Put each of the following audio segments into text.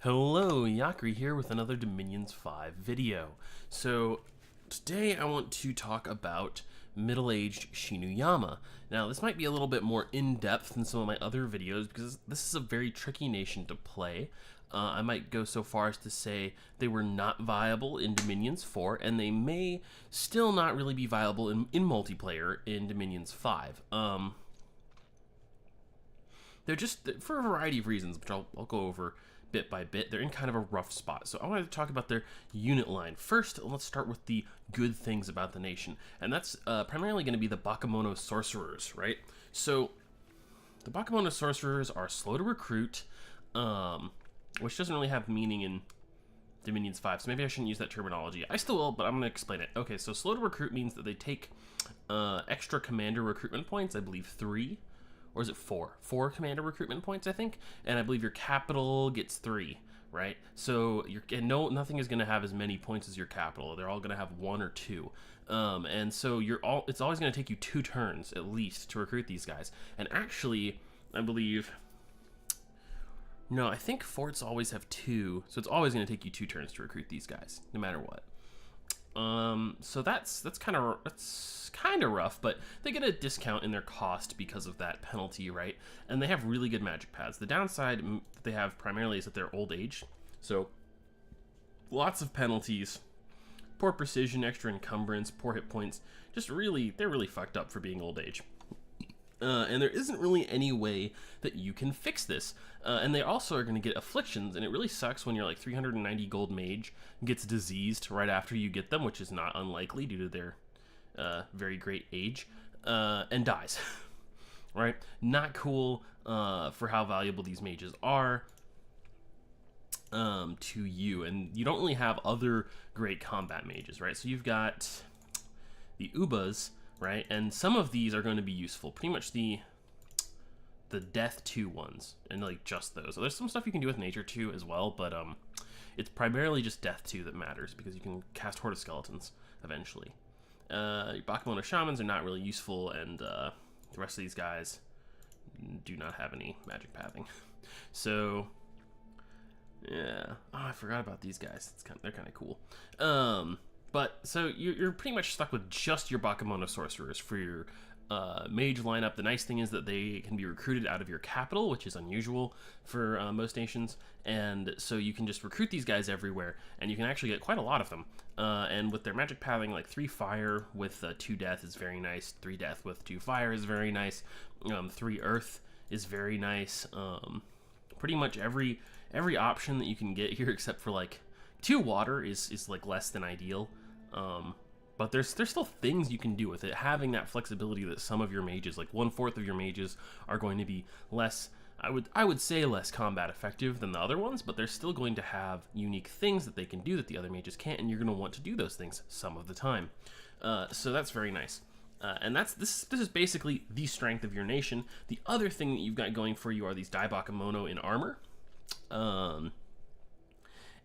Hello, Yakri here with another Dominions 5 video. So, today I want to talk about middle-aged Shinuyama. Now, this might be a little bit more in-depth than some of my other videos because this is a very tricky nation to play. I might go so far as to say they were not viable in Dominions 4, and they may still not really be viable in multiplayer in Dominions 5. They're just, for a variety of reasons, which I'll go over bit by bit, they're in kind of a rough spot. So I wanted to talk about their unit line. First, let's start with the good things about the nation, and that's primarily going to be the bakemono sorcerers, right? So the bakemono sorcerers are slow to recruit, which doesn't really have meaning in Dominions 5, so maybe I shouldn't use that terminology. I still will, but I'm going to explain it. Okay, so slow to recruit means that they take extra commander recruitment points, I believe 3. Or is it 4? 4 commander recruitment points, I think, and I believe your capital gets 3, right? So nothing is going to have as many points as your capital. They're all going to have 1 or 2, and so it's always going to take you 2 turns at least to recruit these guys. And actually, I believe, no, I think forts always have 2, so it's always going to take you 2 turns to recruit these guys, no matter what. So that's kind of rough, but they get a discount in their cost because of that penalty, right? And they have really good magic pads. The downside that they have primarily is that they're old age, so lots of penalties, poor precision, extra encumbrance, poor hit points. They're really fucked up for being old age. And there isn't really any way that you can fix this. And they also are going to get afflictions, and it really sucks when you're like 390 gold mage gets diseased right after you get them, which is not unlikely due to their very great age, and dies. Right? Not cool for how valuable these mages are to you. And you don't really have other great combat mages, right? So you've got the Ubas, right? And some of these are going to be useful. Pretty much the Death 2 ones, and like just those. So there's some stuff you can do with Nature 2 as well, but it's primarily just Death 2 that matters because you can cast Horde of Skeletons eventually. Your bakemono Shamans are not really useful, and the rest of these guys do not have any magic pathing. So yeah, I forgot about these guys. They're kind of cool. But so you're pretty much stuck with just your bakemono sorcerers for your mage lineup. The nice thing is that they can be recruited out of your capital, which is unusual for most nations, and so you can just recruit these guys everywhere, and you can actually get quite a lot of them. And with their magic pathing, like 3 fire with 2 death is very nice, 3 death with 2 fire is very nice, 3 earth is very nice. Pretty much every option that you can get here, except for like 2 water is like less than ideal. But there's still things you can do with it, having that flexibility that some of your mages, like 1/4 of your mages, are going to be less, I would say less combat effective than the other ones, but they're still going to have unique things that they can do that the other mages can't, and you're going to want to do those things some of the time. So that's very nice. And this is basically the strength of your nation. The other thing that you've got going for you are these Dai Bakemono in armor.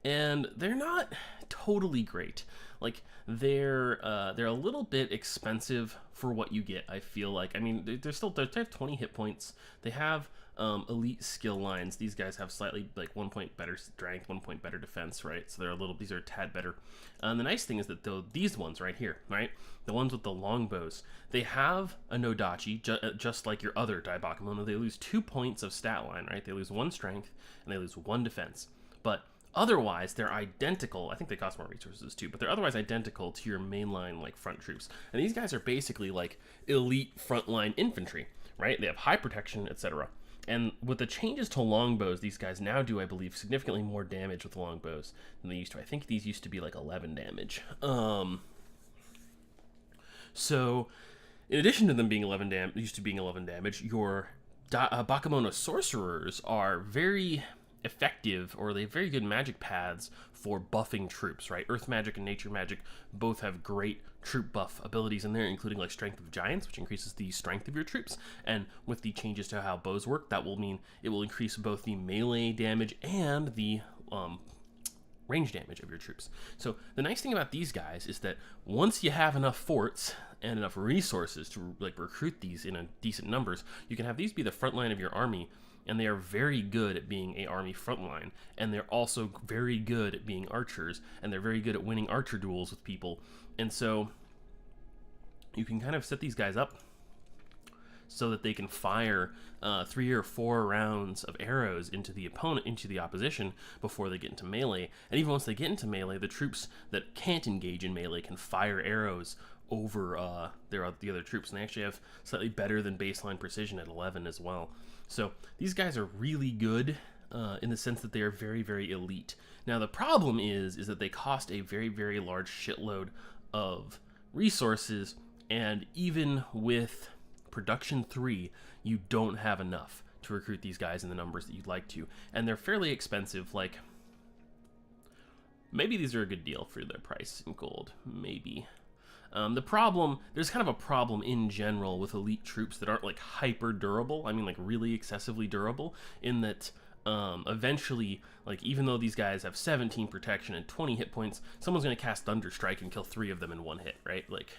And they're not totally great. Like they're a little bit expensive for what you get, I feel like. I mean, they have 20 hit points. They have elite skill lines. These guys have slightly like 1 point better strength, 1 point better defense, right? So these are a tad better. And the nice thing is that these ones right here, right, the ones with the longbows, they have a Nodachi, just like your other Dai Bakemono. They lose 2 points of stat line, right? They lose 1 strength and they lose 1 defense, but otherwise, they're identical. I think they cost more resources too, but they're otherwise identical to your mainline like front troops. And these guys are basically like elite frontline infantry, right? They have high protection, etc. And with the changes to longbows, these guys now do, I believe, significantly more damage with longbows than they used to. I think these used to be like 11 damage. So, in addition to them being 11 damage, your bakemono sorcerers are very effective, or they have very good magic paths for buffing troops, right? Earth magic and nature magic both have great troop buff abilities in there, including like Strength of Giants, which increases the strength of your troops. And with the changes to how bows work, that will mean it will increase both the melee damage and the range damage of your troops. So the nice thing about these guys is that once you have enough forts and enough resources to like recruit these in a decent numbers, you can have these be the front line of your army, and they are very good at being a army frontline, and they're also very good at being archers, and they're very good at winning archer duels with people. And so you can kind of set these guys up so that they can fire 3 or 4 rounds of arrows into the opponent, into the opposition, before they get into melee. And even once they get into melee, the troops that can't engage in melee can fire arrows over the other troops, and they actually have slightly better than baseline precision at 11 as well. So these guys are really good in the sense that they are very, very elite. Now the problem is that they cost a very, very large shitload of resources, and even with production 3, you don't have enough to recruit these guys in the numbers that you'd like to, and they're fairly expensive. Like, maybe these are a good deal for their price in gold, maybe. The problem, there's kind of a problem in general with elite troops that aren't like hyper durable. I mean, like really excessively durable, in that eventually, like, even though these guys have 17 protection and 20 hit points, someone's going to cast Thunderstrike and kill 3 of them in 1 hit, right? Like,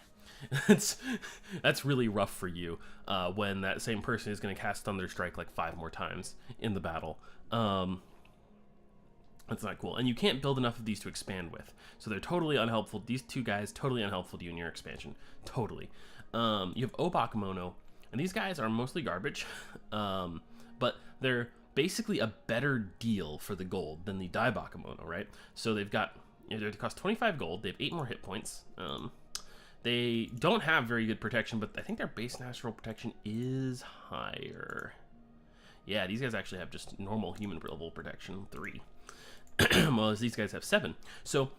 that's really rough for you when that same person is going to cast Thunderstrike like 5 more times in the battle. That's not cool. And you can't build enough of these to expand with. So they're totally unhelpful. These 2 guys, totally unhelpful to you in your expansion. Totally. You have bakemono, and these guys are mostly garbage, but they're basically a better deal for the gold than the bakemono, right? So they've got, they cost 25 gold, they have 8 more hit points. They don't have very good protection, but I think their base natural protection is higher. Yeah, these guys actually have just normal human level protection, 3. Well, these guys have 7. So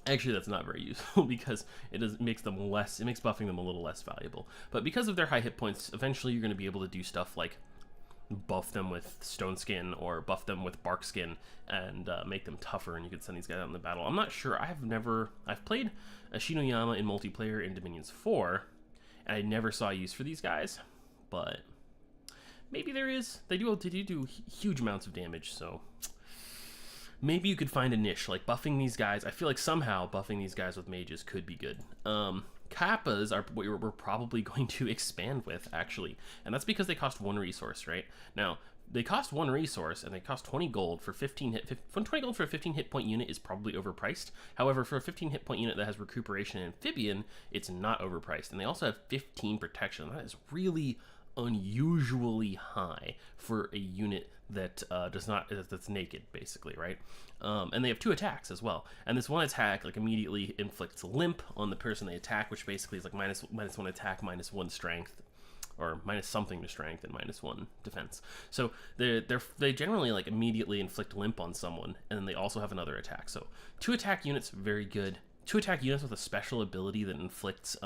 actually that's not very useful because it makes buffing them a little less valuable. But because of their high hit points, eventually you're going to be able to do stuff like buff them with stone skin or buff them with bark skin and make them tougher, and you can send these guys out in the battle. I'm not sure. I've played a Shinuyama in multiplayer in Dominions 4, and I never saw use for these guys, but maybe there is. They do huge amounts of damage, so maybe you could find a niche, like buffing these guys. I feel like somehow buffing these guys with mages could be good. Kappas are what we're probably going to expand with, actually, and that's because they cost 1 resource, right? Now, they cost 1 resource, and they cost 20 gold for 20 gold for a 15 hit point unit is probably overpriced. However, for a 15 hit point unit that has Recuperation and Amphibian, it's not overpriced, and they also have 15 protection. That is really unusually high for a unit that that's naked, basically, right? And they have 2 attacks as well, and this 1 attack like immediately inflicts limp on the person they attack, which basically is like minus 1 attack, -1 strength, or minus something to strength and -1 defense. So they generally like immediately inflict limp on someone, and then they also have another attack. So 2 attack units, very good. 2 attack units with a special ability that inflicts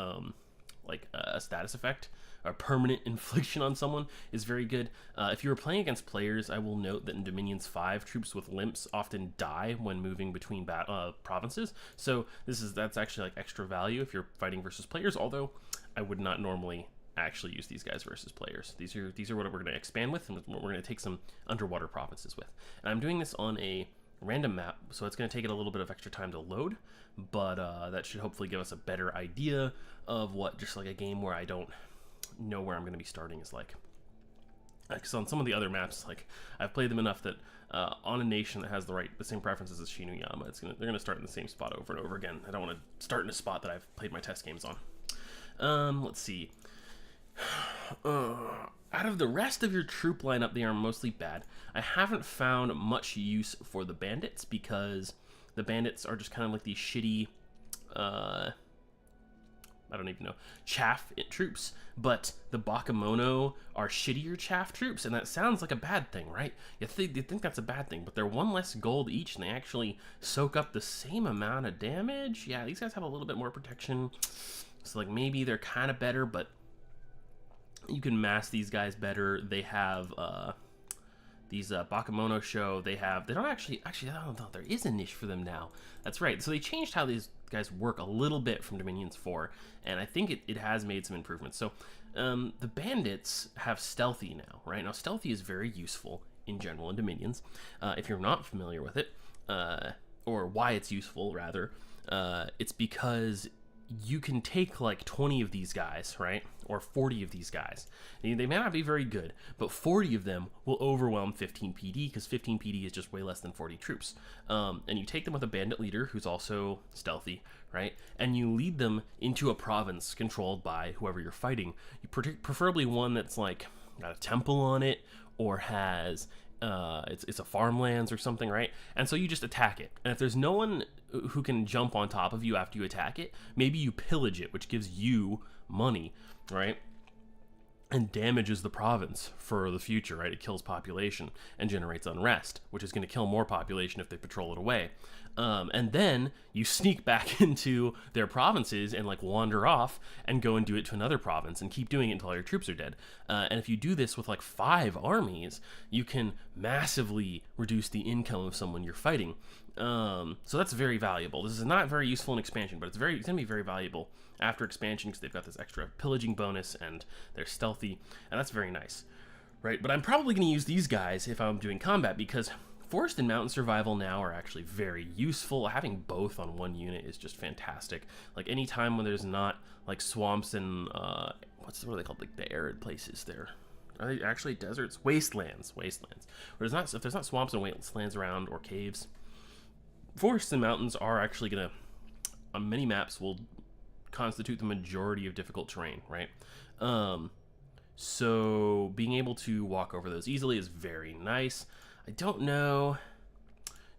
like a status effect, a permanent infliction on someone, is very good. If you were playing against players, I will note that in Dominions 5, troops with limps often die when moving between provinces. So that's actually like extra value if you're fighting versus players, although I would not normally actually use these guys versus players. These are what we're going to expand with, and what we're going to take some underwater provinces with. And I'm doing this on a random map, so it's going to take it a little bit of extra time to load, but that should hopefully give us a better idea of what just like a game where I don't know where I'm going to be starting is like. Because on some of the other maps, like, I've played them enough that on a nation that has the same preferences as Shinuyama, they're going to start in the same spot over and over again. I don't want to start in a spot that I've played my test games on. Let's see. Out of the rest of your troop lineup, they are mostly bad. I haven't found much use for the bandits because the bandits are just kind of like these shitty, I don't even know, chaff troops, but the bakemono are shittier chaff troops, and that sounds like a bad thing, right? You think that's a bad thing, but they're 1 less gold each, and they actually soak up the same amount of damage. Yeah, these guys have a little bit more protection, so like maybe they're kind of better, but you can mass these guys better. They have these bakemono show. They don't actually I don't know, there is a niche for them now. That's right. So they changed how these guys work a little bit from Dominions 4, and I think it has made some improvements. So the bandits have stealthy now, right? Now stealthy is very useful in general in Dominions. If you're not familiar with it, or why it's useful rather, it's because you can take like 20 of these guys, right? Or 40 of these guys. They may not be very good, but 40 of them will overwhelm 15 PD, because 15 PD is just way less than 40 troops. And you take them with a bandit leader who's also stealthy, right? And you lead them into a province controlled by whoever you're fighting. You preferably one that's like got a temple on it, or has it's a farmlands or something, right? And so you just attack it. And if there's no one who can jump on top of you after you attack it, maybe you pillage it, which gives you money, right? And damages the province for the future, right? It kills population and generates unrest, which is going to kill more population if they patrol it away. And then you sneak back into their provinces and like wander off and go and do it to another province and keep doing it until all your troops are dead. And if you do this with like 5 armies, you can massively reduce the income of someone you're fighting. So that's very valuable. This is not very useful in expansion, but it's going to be very valuable after expansion, because they've got this extra pillaging bonus and they're stealthy, and that's very nice, right? But I'm probably going to use these guys if I'm doing combat, because forest and mountain survival now are actually very useful. Having both on one unit is just fantastic. Like any time when there's not like swamps and what are they called, like the arid places there. Are they actually deserts? Wastelands. Where if there's not swamps and wastelands around, or caves, forests and mountains are actually going to, on many maps, will constitute the majority of difficult terrain, right? So being able to walk over those easily is very nice. I don't know,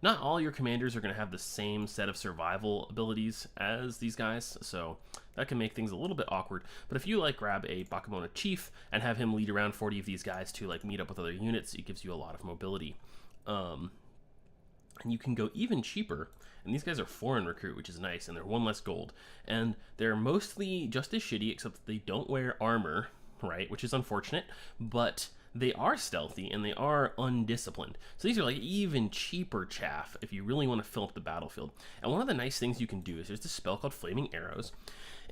not all your commanders are going to have the same set of survival abilities as these guys, so that can make things a little bit awkward. But if you like grab a bakemono chief and have him lead around 40 of these guys to like meet up with other units, it gives you a lot of mobility. And you can go even cheaper, and these guys are 4 in recruit, which is nice, and they're 1 less gold, and they're mostly just as shitty, except that they don't wear armor, right, which is unfortunate, but they are stealthy and they are undisciplined. So these are like even cheaper chaff if you really want to fill up the battlefield. And one of the nice things you can do is there's this spell called Flaming Arrows,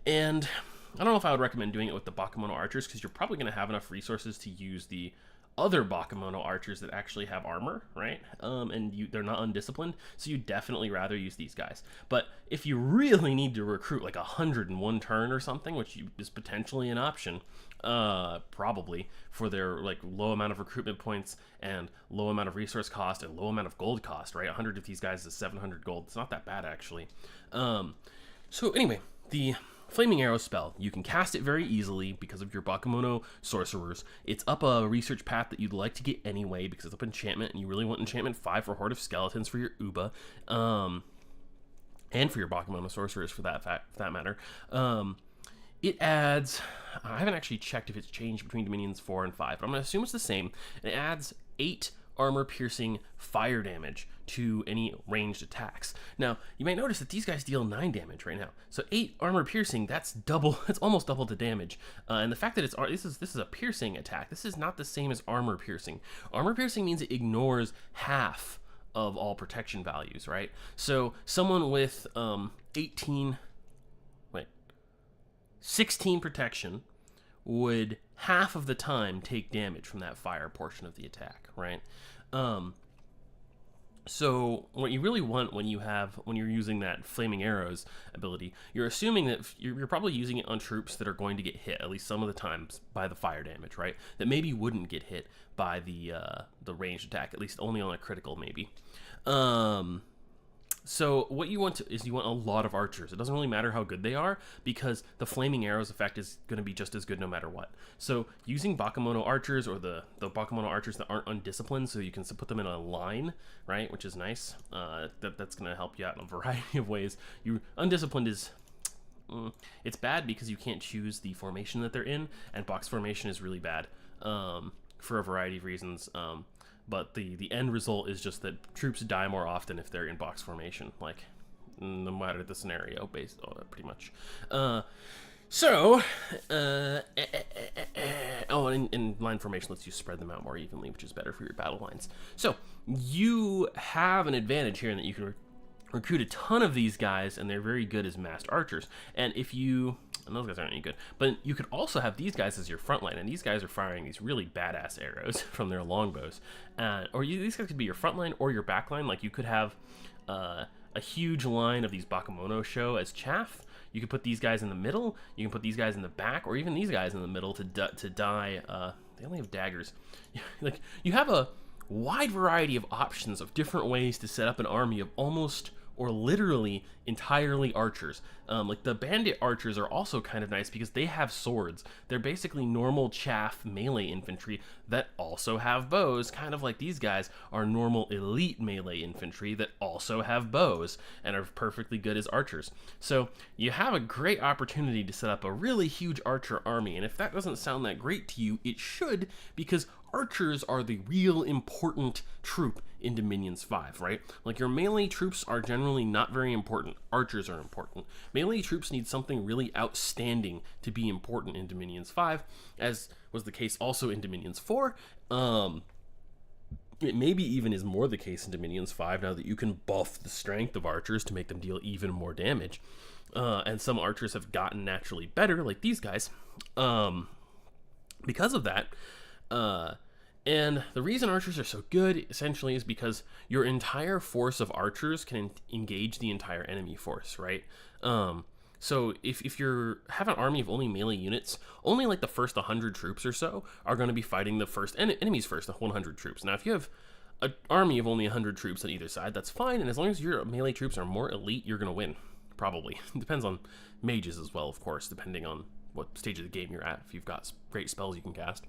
and I don't know if I would recommend doing it with the bakemono archers, because you're probably going to have enough resources to use the other bakemono archers that actually have armor, right? And they're not undisciplined, so you definitely rather use these guys. But if you really need to recruit like 100 in 1 turn or something, which is potentially an option, probably for their like low amount of recruitment points and low amount of resource cost and low amount of gold cost, right? 100 of these guys is 700 gold. It's not that bad, actually. So anyway, the Flaming Arrow spell, you can cast it very easily because of your bakemono sorcerers. It's up a research path that you'd like to get anyway, because it's up enchantment, and you really want enchantment 5 for Horde of Skeletons for your Uba, and for your bakemono sorcerers for that matter. It adds, I haven't actually checked if it's changed between Dominions 4 and 5, but I'm going to assume it's the same. It adds 8 armor-piercing fire damage to any ranged attacks. Now, you might notice that these guys deal 9 damage right now. So 8 armor-piercing, that's double. That's almost double the damage. And the fact that this is a piercing attack. This is not the same as armor-piercing. Armor-piercing means it ignores half of all protection values, right? So someone with 16 protection would half of the time take damage from that fire portion of the attack, right? So what you really want when you're using that Flaming Arrows ability, you're assuming that you're probably using it on troops that are going to get hit at least some of the times by the fire damage, right? That maybe wouldn't get hit by the ranged attack, at least only on a critical, maybe. So what you want is you want a lot of archers. It doesn't really matter how good they are, because the Flaming Arrows effect is going to be just as good no matter what. So using bakemono archers, or the bakemono archers that aren't undisciplined, so you can put them in a line, right, which is nice. That's going to help you out in a variety of ways. Undisciplined is... it's bad because you can't choose the formation that they're in, and box formation is really bad for a variety of reasons. But the end result is just that troops die more often if they're in box formation, like, no matter the scenario, pretty much. And line formation lets you spread them out more evenly, which is better for your battle lines. So you have an advantage here in that you can recruit a ton of these guys, and they're very good as masked archers. And those guys aren't any good, but you could also have these guys as your front line, and these guys are firing these really badass arrows from their longbows. These guys could be your front line or your back line. Like, you could have a huge line of these bakemono show as chaff. You can put these guys in the middle, you can put these guys in the back, or even these guys in the middle to die. They only have daggers. Like, you have a wide variety of options of different ways to set up an army of almost or literally entirely archers. Like the Bandit Archers are also kind of nice because they have swords. They're basically normal chaff melee infantry that also have bows, kind of like these guys are normal elite melee infantry that also have bows and are perfectly good as archers. So you have a great opportunity to set up a really huge archer army, and if that doesn't sound that great to you, it should, because archers are the real important troop in Dominions 5, right? Like, your melee troops are generally not very important. Archers are important. Melee troops need something really outstanding to be important in Dominions 5, as was the case also in Dominions 4. It maybe even is more the case in Dominions 5 now that you can buff the strength of archers to make them deal even more damage. And some archers have gotten naturally better, like these guys. Because of that, and the reason archers are so good, essentially, is because your entire force of archers can engage the entire enemy force, right? So if you have an army of only melee units, only like the first 100 troops or so are going to be fighting the first enemy's first 100 troops. Now, if you have an army of only 100 troops on either side, that's fine, and as long as your melee troops are more elite, you're going to win, probably. It depends on mages as well, of course, depending on what stage of the game you're at, if you've got great spells you can cast.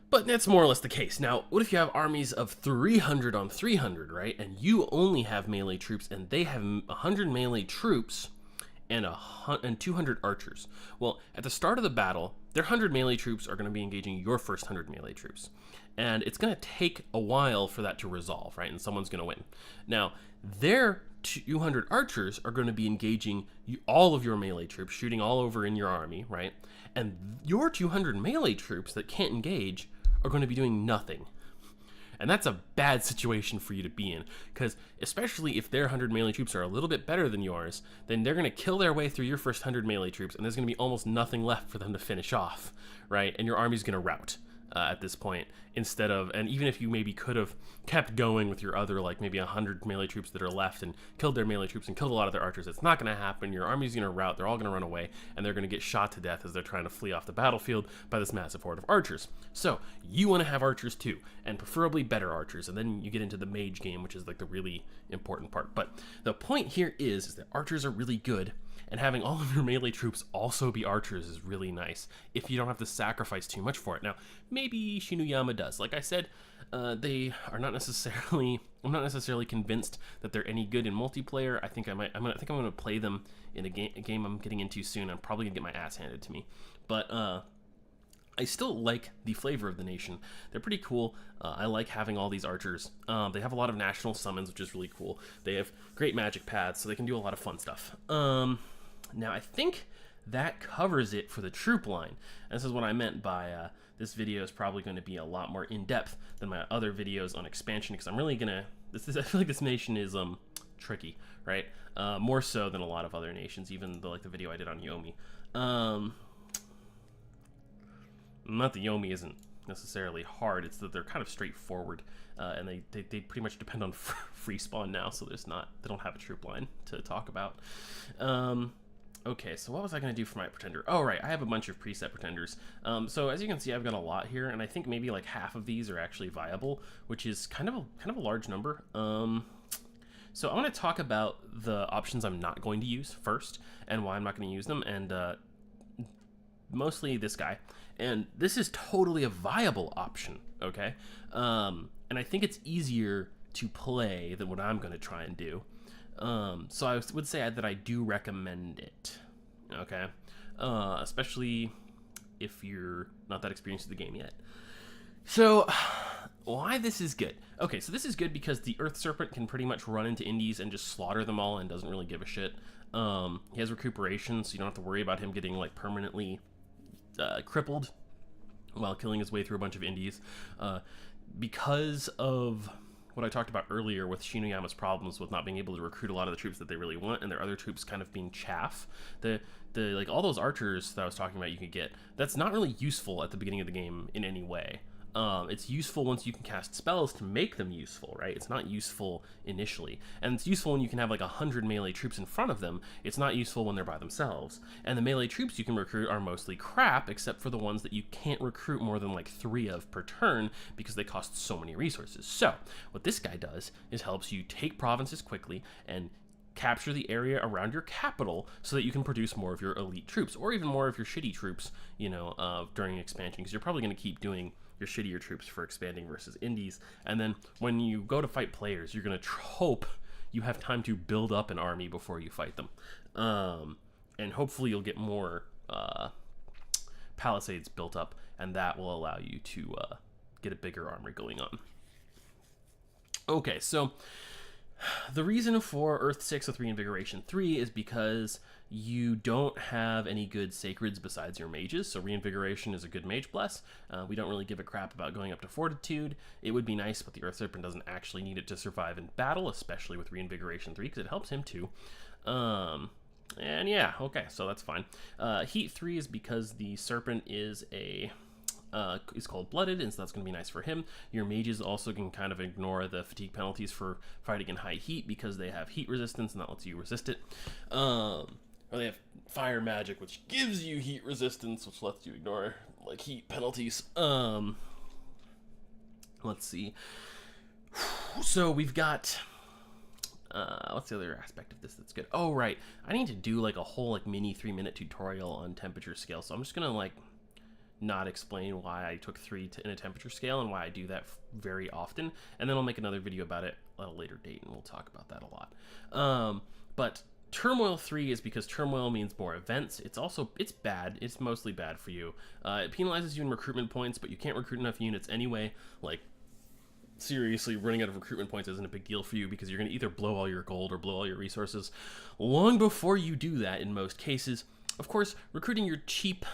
But that's more or less the case. Now, what if you have armies of 300 on 300, right? And you only have melee troops, and they have 100 melee troops and 200 archers. Well, at the start of the battle, their 100 melee troops are going to be engaging your first 100 melee troops. And it's going to take a while for that to resolve, right? And someone's going to win. Now, their 200 archers are going to be engaging all of your melee troops, shooting all over in your army, right? And your 200 melee troops that can't engage are going to be doing nothing. And that's a bad situation for you to be in, because especially if their 100 melee troops are a little bit better than yours, then they're going to kill their way through your first 100 melee troops, and there's going to be almost nothing left for them to finish off, right? And your army's going to rout at this point, instead of, and even if you maybe could have kept going with your other, like maybe 100 melee troops that are left and killed their melee troops and killed a lot of their archers, it's not going to happen. Your army's going to rout, they're all going to run away, and they're going to get shot to death as they're trying to flee off the battlefield by this massive horde of archers. So you want to have archers too, and preferably better archers, and then you get into the mage game, which is like the really important part. But the point here is that archers are really good, and having all of your melee troops also be archers is really nice if you don't have to sacrifice too much for it. Now, maybe Shinuyama does. Like I said, they are not necessarily. I'm not necessarily convinced that they're any good in multiplayer. I think I'm gonna play them in a game I'm getting into soon. I'm probably gonna get my ass handed to me, but I still like the flavor of the nation. They're pretty cool. I like having all these archers. They have a lot of national summons, which is really cool. They have great magic paths, so they can do a lot of fun stuff. Now, I think that covers it for the troop line. And this is what I meant by this video is probably going to be a lot more in-depth than my other videos on expansion, because I'm really gonna. I feel like this nation is tricky, right? More so than a lot of other nations, even like the video I did on Yomi. Not that Yomi isn't necessarily hard, it's that they're kind of straightforward, and they pretty much depend on free spawn now, so they don't have a troop line to talk about. Okay, so what was I going to do for my pretender? Oh, right, I have a bunch of preset pretenders. So as you can see, I've got a lot here, and I think maybe like half of these are actually viable, which is kind of a large number. So I want to talk about the options I'm not going to use first, and why I'm not going to use them, and mostly this guy. And this is totally a viable option, okay? And I think it's easier to play than what I'm going to try and do. So I would say that I do recommend it, okay? Especially if you're not that experienced with the game yet. So, why this is good? Okay, so this is good because the Earth Serpent can pretty much run into indies and just slaughter them all and doesn't really give a shit. He has recuperation, so you don't have to worry about him getting like permanently crippled while killing his way through a bunch of indies. Because of what I talked about earlier with Shinuyama's problems with not being able to recruit a lot of the troops that they really want, and their other troops kind of being chaff. The like all those archers that I was talking about you could get, that's not really useful at the beginning of the game in any way. It's useful once you can cast spells to make them useful, right? It's not useful initially. And it's useful when you can have like 100 melee troops in front of them. It's not useful when they're by themselves. And the melee troops you can recruit are mostly crap, except for the ones that you can't recruit more than like 3 of per turn because they cost so many resources. So what this guy does is helps you take provinces quickly and capture the area around your capital so that you can produce more of your elite troops, or even more of your shitty troops, you know, during expansion, because you're probably going to keep doing your shittier troops for expanding versus indies. And then when you go to fight players, you're going to hope you have time to build up an army before you fight them. And hopefully you'll get more palisades built up, and that will allow you to get a bigger army going on. Okay, so the reason for Earth 6 with Reinvigoration 3 is because you don't have any good sacreds besides your mages, so Reinvigoration is a good Mage Bless. We don't really give a crap about going up to Fortitude. It would be nice, but the Earth Serpent doesn't actually need it to survive in battle, especially with Reinvigoration 3, because it helps him too. And yeah, okay, so that's fine. Heat 3 is because the Serpent is is cold-blooded, and so that's going to be nice for him. Your mages also can kind of ignore the fatigue penalties for fighting in high heat because they have heat resistance, and that lets you resist it. Or they have fire magic, which gives you heat resistance, which lets you ignore like heat penalties. Let's see. So we've got what's the other aspect of this that's good? Oh, right. I need to do like a whole like mini 3-minute tutorial on temperature scale, so I'm just gonna like not explain why I took 3 in a temperature scale and why I do that very often, and then I'll make another video about it at a later date, and we'll talk about that a lot. But Turmoil 3 is because Turmoil means more events. It's bad. It's mostly bad for you. It penalizes you in recruitment points, but you can't recruit enough units anyway. Like, seriously, running out of recruitment points isn't a big deal for you because you're going to either blow all your gold or blow all your resources long before you do that in most cases. Of course, recruiting your cheap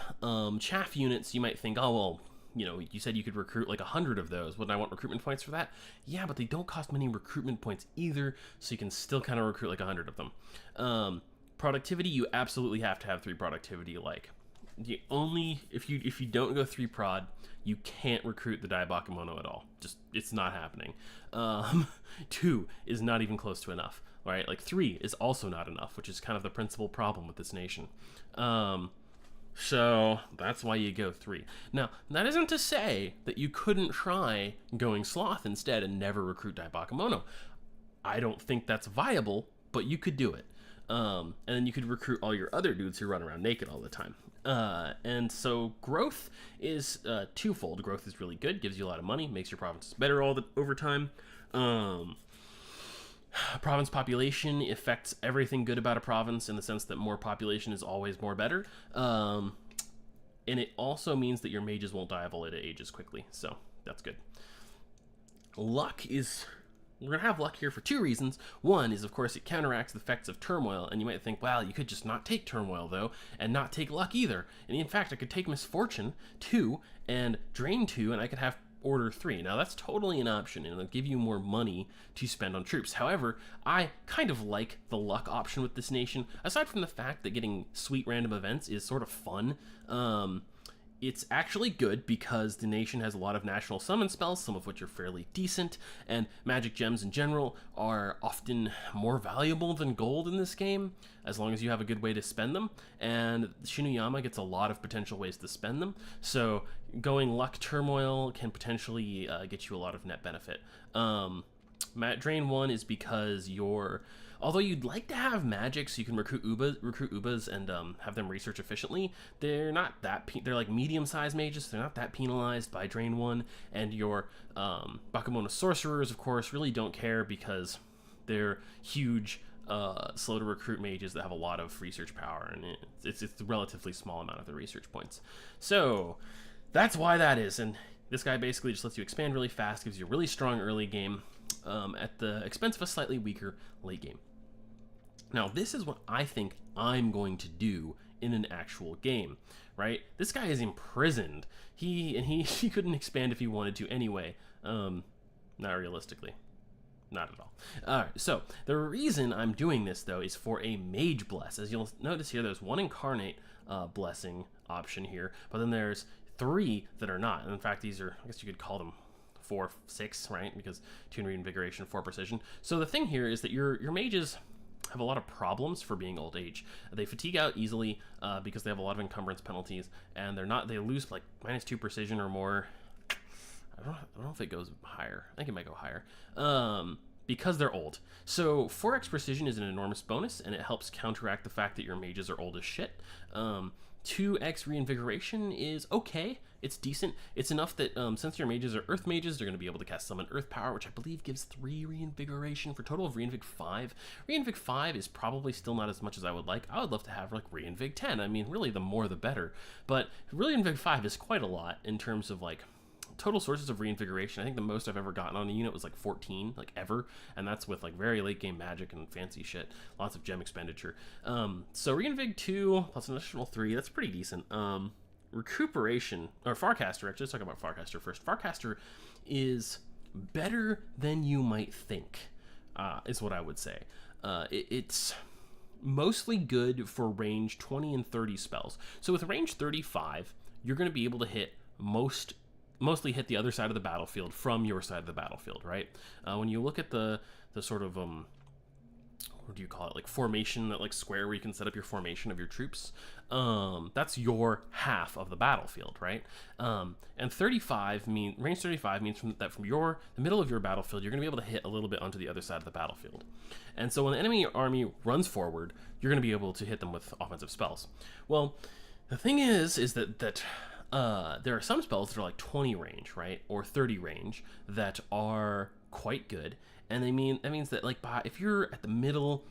chaff units, you might think, oh, well, you know, you said you could recruit like 100 of those. Wouldn't I want recruitment points for that? Yeah, but they don't cost many recruitment points either, so you can still kind of recruit like 100 of them. Productivity, you absolutely have to have 3 productivity. Like, if you don't go 3 prod, you can't recruit the bakemono at all. Just, it's not happening. 2 is not even close to enough. Right, like 3 is also not enough, which is kind of the principal problem with this nation. So that's why you go 3. Now, that isn't to say that you couldn't try going Sloth instead and never recruit bakemono. I don't think that's viable, but you could do it. And then you could recruit all your other dudes who run around naked all the time. And so growth is twofold. Growth is really good, gives you a lot of money, makes your provinces better over time. Province population affects everything good about a province in the sense that more population is always more better. And it also means that your mages won't die of old age as quickly, so that's good. Luck is... We're going to have luck here for 2 reasons. One is, of course, it counteracts the effects of turmoil, and you might think, well, you could just not take turmoil, though, and not take luck either. And in fact, I could take misfortune 2 and drain 2, and I could have order 3. Now, that's totally an option, and it'll give you more money to spend on troops. However, I kind of like the luck option with this nation. Aside from the fact that getting sweet random events is sort of fun, it's actually good because the nation has a lot of national summon spells, some of which are fairly decent, and magic gems in general are often more valuable than gold in this game, as long as you have a good way to spend them, and Shinuyama gets a lot of potential ways to spend them, so going Luck Turmoil can potentially get you a lot of net benefit. Drain 1 is because although you'd like to have magic so you can recruit ubas and have them research efficiently, they're not that they're like medium-sized mages, so they're not that penalized by Drain 1, and your bakemono sorcerers, of course, really don't care because they're huge, slow to recruit mages that have a lot of research power, and it's a relatively small amount of the research points. So that's why that is, and this guy basically just lets you expand really fast, gives you a really strong early game at the expense of a slightly weaker late game. Now, this is what I think I'm going to do in an actual game, right? This guy is imprisoned. He couldn't expand if he wanted to anyway. Not realistically. Not at all. Alright, so the reason I'm doing this, though, is for a Mage Bless. As you'll notice here, there's 1 Incarnate blessing option here, but then there's 3 that are not. And in fact, these are, I guess you could call them 4, 6, right? Because 2 in Reinvigoration, 4 Precision. So the thing here is that your mages have a lot of problems for being old age. They fatigue out easily because they have a lot of encumbrance penalties, and they lose like -2 Precision or more. I don't know if it goes higher. I think it might go higher. Because they're old. So 4x Precision is an enormous bonus, and it helps counteract the fact that your mages are old as shit. 2x Reinvigoration is okay. It's decent. It's enough that since your mages are Earth mages, they're going to be able to cast Summon Earth Power, which I believe gives 3 Reinvigoration for a total of Reinvig 5. Reinvig 5 is probably still not as much as I would like. I would love to have like Reinvig 10. I mean, really, the more the better. But Reinvig 5 is quite a lot in terms of like total sources of Reinvigoration. I think the most I've ever gotten on a unit was like 14, like ever, and that's with like very late game magic and fancy shit, lots of gem expenditure. So Reinvig 2 plus an additional 3, that's pretty decent. Recuperation, or Farcaster, actually let's talk about Farcaster first. Farcaster is better than you might think, is what I would say. It's mostly good for range 20 and 30 spells. So with range 35, you're going to be able to hit mostly hit the other side of the battlefield from your side of the battlefield, right? When you look at the sort of what do you call it, like formation, that like square where you can set up your formation of your troops, that's your half of the battlefield, right? And range 35 means from the middle of your battlefield, you're going to be able to hit a little bit onto the other side of the battlefield. And so when the enemy army runs forward, you're going to be able to hit them with offensive spells. Well, the thing is that there are some spells that are like 20 range, right, or 30 range that are quite good, and that means that like if you're at the middle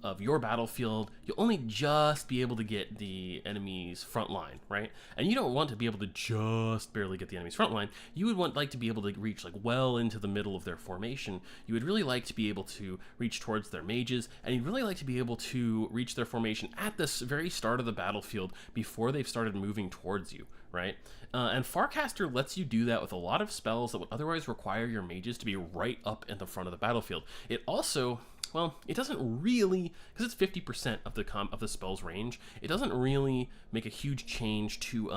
of your battlefield, you'll only just be able to get the enemy's front line, right? And you don't want to be able to just barely get the enemy's front line. You would like to be able to reach like well into the middle of their formation. You would really like to be able to reach towards their mages, and you'd really like to be able to reach their formation at the very start of the battlefield before they've started moving towards you, right? And Farcaster lets you do that with a lot of spells that would otherwise require your mages to be right up in the front of the battlefield. It also, well, it doesn't really, because it's 50% of the spell's range, it doesn't really make a huge change to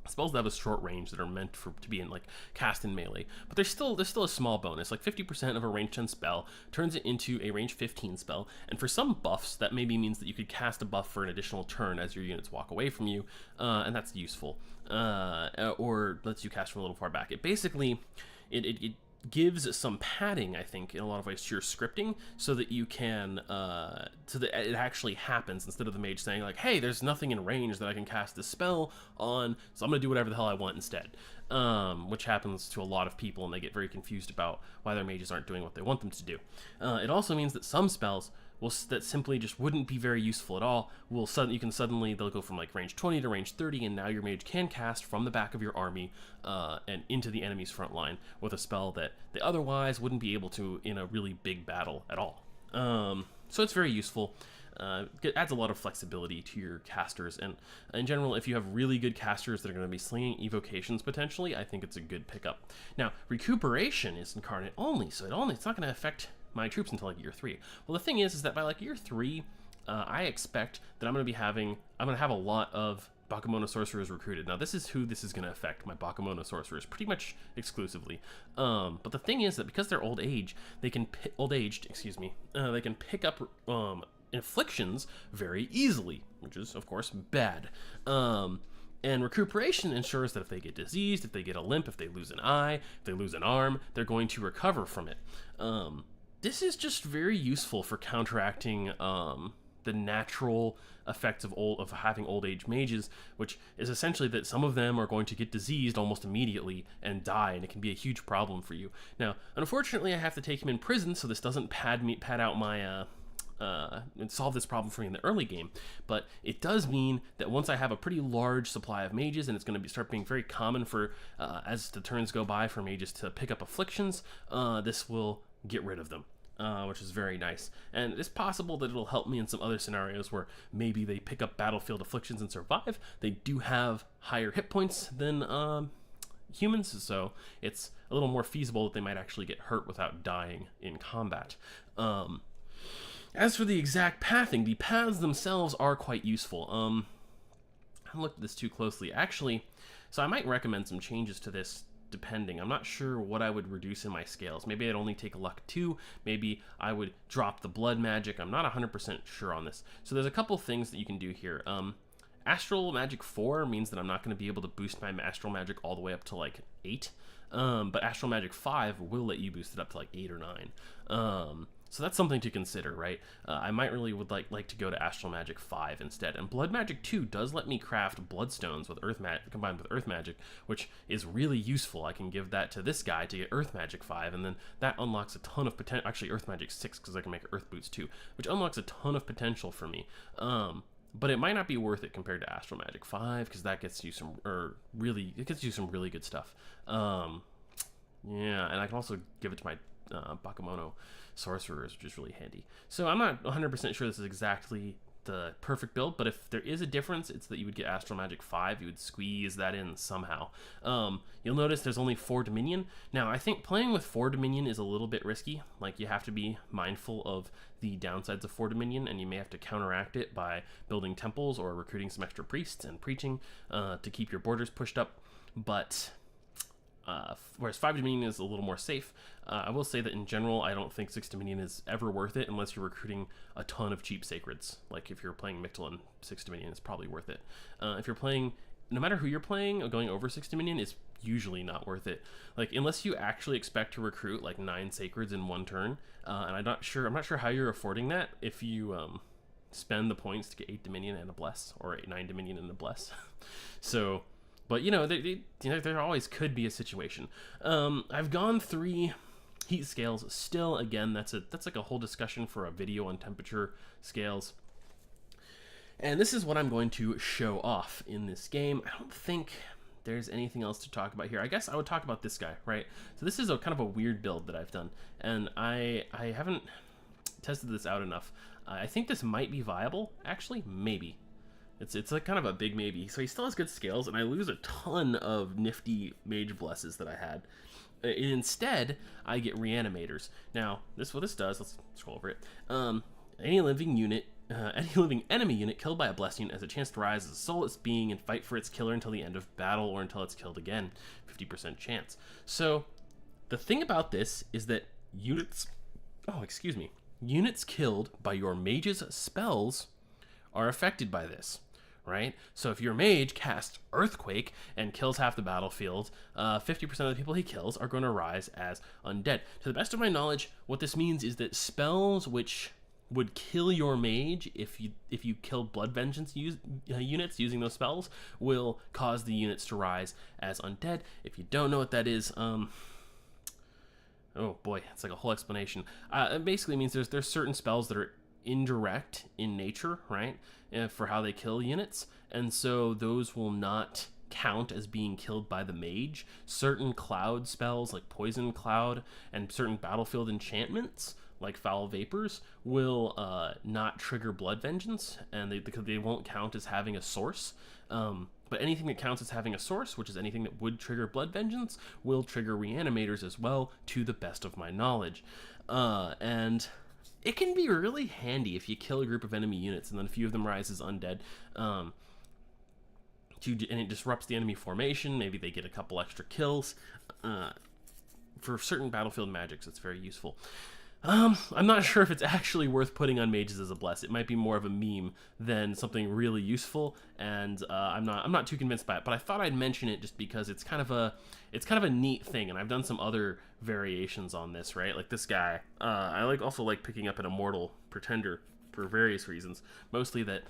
spells that have a short range that are meant to be in like cast in melee, but there's still a small bonus. Like 50% of a range 10 spell turns it into a range 15 spell, and for some buffs that maybe means that you could cast a buff for an additional turn as your units walk away from you, and that's useful, or lets you cast from a little far back. It basically it gives some padding, I think, in a lot of ways to your scripting, so that you can, so that it actually happens, instead of the mage saying like, hey, there's nothing in range that I can cast this spell on, so I'm gonna do whatever the hell I want instead, which happens to a lot of people, and they get very confused about why their mages aren't doing what they want them to do. It also means that some spells that simply just wouldn't be very useful at all they'll go from like range 20 to range 30, and now your mage can cast from the back of your army and into the enemy's front line with a spell that they otherwise wouldn't be able to in a really big battle at all. So it's very useful. It adds a lot of flexibility to your casters, and in general, if you have really good casters that are going to be slinging evocations potentially, I think it's a good pickup. Now, Recuperation is incarnate only, so it's not going to affect my troops until like year 3. Well, the thing is that by like year 3, I expect that I'm going to have a lot of bakemono sorcerers recruited. Now, this is who this is going to affect, my bakemono sorcerers, pretty much exclusively. But the thing is that because they're old-aged, they can pick up inflictions very easily, which is of course bad. And Recuperation ensures that if they get diseased, if they get a limp, if they lose an eye, if they lose an arm, they're going to recover from it. This is just very useful for counteracting the natural effects of having old age mages, which is essentially that some of them are going to get diseased almost immediately and die, and it can be a huge problem for you. Now, unfortunately, I have to take him in prison, so this doesn't pad out my and solve this problem for me in the early game, but it does mean that once I have a pretty large supply of mages, and it's going to start being very common for as the turns go by for mages to pick up afflictions, this will get rid of them, which is very nice. And it's possible that it'll help me in some other scenarios where maybe they pick up battlefield afflictions and survive. They do have higher hit points than humans, so it's a little more feasible that they might actually get hurt without dying in combat. As for the exact pathing, the paths themselves are quite useful. haven't looked at this too closely. Actually, so I might recommend some changes to this depending. I'm not sure what I would reduce in my scales. Maybe I'd only take a luck 2. Maybe I would drop the blood magic. I'm not 100% sure on this. So there's a couple things that you can do here. Astral Magic 4 means that I'm not going to be able to boost my Astral Magic all the way up to like 8. But Astral Magic 5 will let you boost it up to like 8 or 9. So that's something to consider, right? I might really would like to go to Astral Magic 5 instead. And Blood Magic 2 does let me craft Bloodstones with combined with Earth Magic, which is really useful. I can give that to this guy to get Earth Magic 5, and then that unlocks a ton of potential. Actually, Earth Magic 6, because I can make Earth Boots too, which unlocks a ton of potential for me. But it might not be worth it compared to Astral Magic 5, because that gets you some, really good stuff. Yeah, and I can also give it to my bakemono sorcerers, which is really handy. So I'm not 100% sure this is exactly the perfect build, but if there is a difference, it's that you would get Astral Magic 5, you would squeeze that in somehow. You'll notice there's only 4 Dominion. Now, I think playing with 4 Dominion is a little bit risky. Like, you have to be mindful of the downsides of 4 Dominion, and you may have to counteract it by building temples or recruiting some extra priests and preaching to keep your borders pushed up. But whereas 5 Dominion is a little more safe. I will say that in general, I don't think 6 Dominion is ever worth it unless you're recruiting a ton of cheap Sacreds. Like if you're playing Mictlan, 6 Dominion is probably worth it. If you're playing, no matter who you're playing, going over 6 Dominion is usually not worth it. Like unless you actually expect to recruit like 9 Sacreds in one turn, and I'm not sure how you're affording that if you spend the points to get 8 Dominion and a Bless, or 9 Dominion and a Bless. So. But, you know, there always could be a situation. I've gone 3 heat scales. Still, again, that's like a whole discussion for a video on temperature scales. And this is what I'm going to show off in this game. I don't think there's anything else to talk about here. I guess I would talk about this guy, right? So this is a kind of a weird build that I've done. And I haven't tested this out enough. I think this might be viable, actually. Maybe. It's like kind of a big maybe. So he still has good scales, and I lose a ton of nifty Mage Blesses that I had. Instead, I get Reanimators. Now, what this does, let's scroll over it. Any living enemy unit killed by a Blessed unit has a chance to rise as a soulless being and fight for its killer until the end of battle or until it's killed again. 50% chance. So, the thing about this is that units killed by your mage's spells are affected by this, right? So if your mage casts Earthquake and kills half the battlefield, 50% of the people he kills are going to rise as undead. To the best of my knowledge, what this means is that spells which would kill your mage if you kill Blood Vengeance units using those spells will cause the units to rise as undead. If you don't know what that is, oh boy, it's like a whole explanation. It basically means there's certain spells that are indirect in nature, right, for how they kill units, and so those will not count as being killed by the mage. Certain cloud spells like Poison Cloud and certain battlefield enchantments like Foul Vapors will not trigger Blood Vengeance, and because they won't count as having a source. But anything that counts as having a source, which is anything that would trigger Blood Vengeance, will trigger Reanimators as well, to the best of my knowledge. And it can be really handy if you kill a group of enemy units and then a few of them rise as undead. And it disrupts the enemy formation. Maybe they get a couple extra kills. For certain battlefield magics, it's very useful. I'm not sure if it's actually worth putting on mages as a bless. It might be more of a meme than something really useful, and I'm not too convinced by it. But I thought I'd mention it just because it's kind of a neat thing, and I've done some other variations on this, right? Like this guy. I also like picking up an Immortal Pretender for various reasons. Mostly that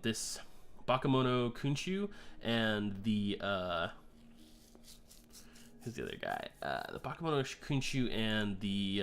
this Bakemono Kunshu and the who's the other guy? The Bakemono Kunshu and the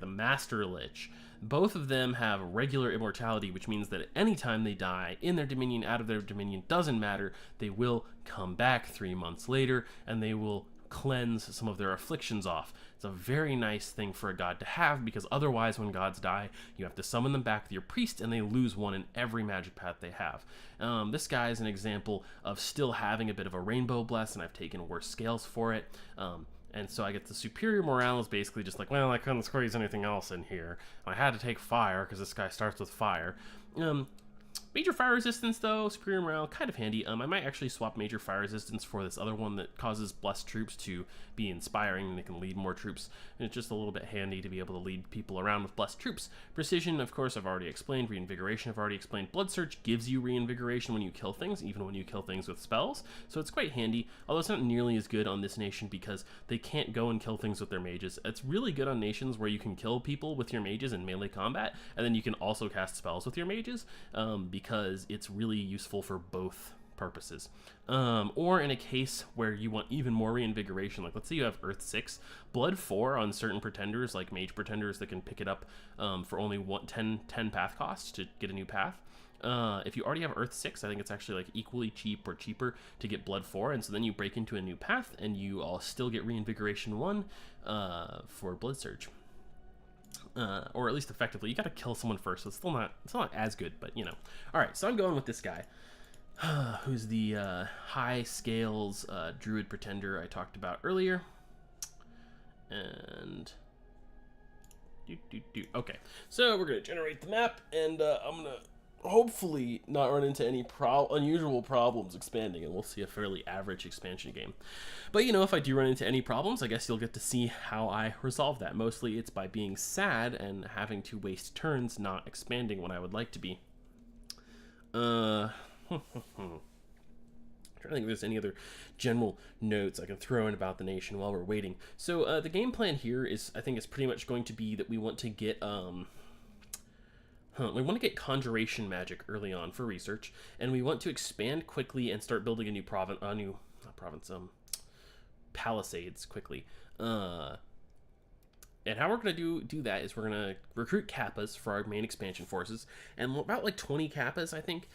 Master Lich. Both of them have regular immortality, which means that at any time they die, in their dominion, out of their dominion, doesn't matter, they will come back 3 months later, and they will cleanse some of their afflictions off. It's a very nice thing for a god to have, because otherwise when gods die, you have to summon them back with your priest, and they lose one in every magic path they have. This guy is an example of still having a bit of a rainbow bless, and I've taken worse scales for it. And so I get the superior morale is basically just like, well, I couldn't squeeze anything else in here. I had to take fire because this guy starts with fire. Major fire resistance though, superior morale, kind of handy. I might actually swap major fire resistance for this other one that causes blessed troops to be inspiring and they can lead more troops. And it's just a little bit handy to be able to lead people around with blessed troops. Precision, of course, I've already explained. Reinvigoration, I've already explained. Blood Surge gives you reinvigoration when you kill things, even when you kill things with spells. So it's quite handy, although it's not nearly as good on this nation because they can't go and kill things with their mages. It's really good on nations where you can kill people with your mages in melee combat, and then you can also cast spells with your mages, because it's really useful for both purposes. Or in a case where you want even more reinvigoration, like let's say you have Earth 6, Blood 4 on certain pretenders, like mage pretenders that can pick it up for only 10 path cost to get a new path. If you already have Earth 6, I think it's actually like equally cheap or cheaper to get Blood 4, and so then you break into a new path and you all still get Reinvigoration 1 for Blood Surge. Or at least effectively. You gotta kill someone first, so it's still not as good, but you know. Alright, so I'm going with this guy, who's the high scales druid pretender I talked about earlier. And okay, so we're gonna generate the map, and I'm gonna hopefully not run into any unusual problems expanding, and we'll see a fairly average expansion game. But you know, if I do run into any problems, I guess you'll get to see how I resolve that. Mostly it's by being sad and having to waste turns not expanding when I would like to be. I'm trying to think if there's any other general notes I can throw in about the nation while we're waiting. So the game plan here is, I think it's pretty much going to be that we want to get we want to get conjuration magic early on for research, and we want to expand quickly and start building a new palisades quickly. And how we're going to do that is we're going to recruit Kappas for our main expansion forces, and about like 20 Kappas, I think,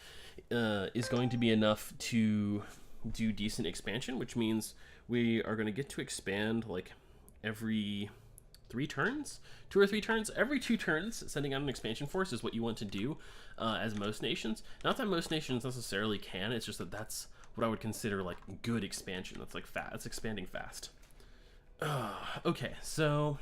is going to be enough to do decent expansion, which means we are going to get to expand like every 2 or 3 turns. Every 2 turns, sending out an expansion force is what you want to do, as most nations. Not that most nations necessarily can, it's just that that's what I would consider like good expansion. That's like it's expanding fast. Okay, so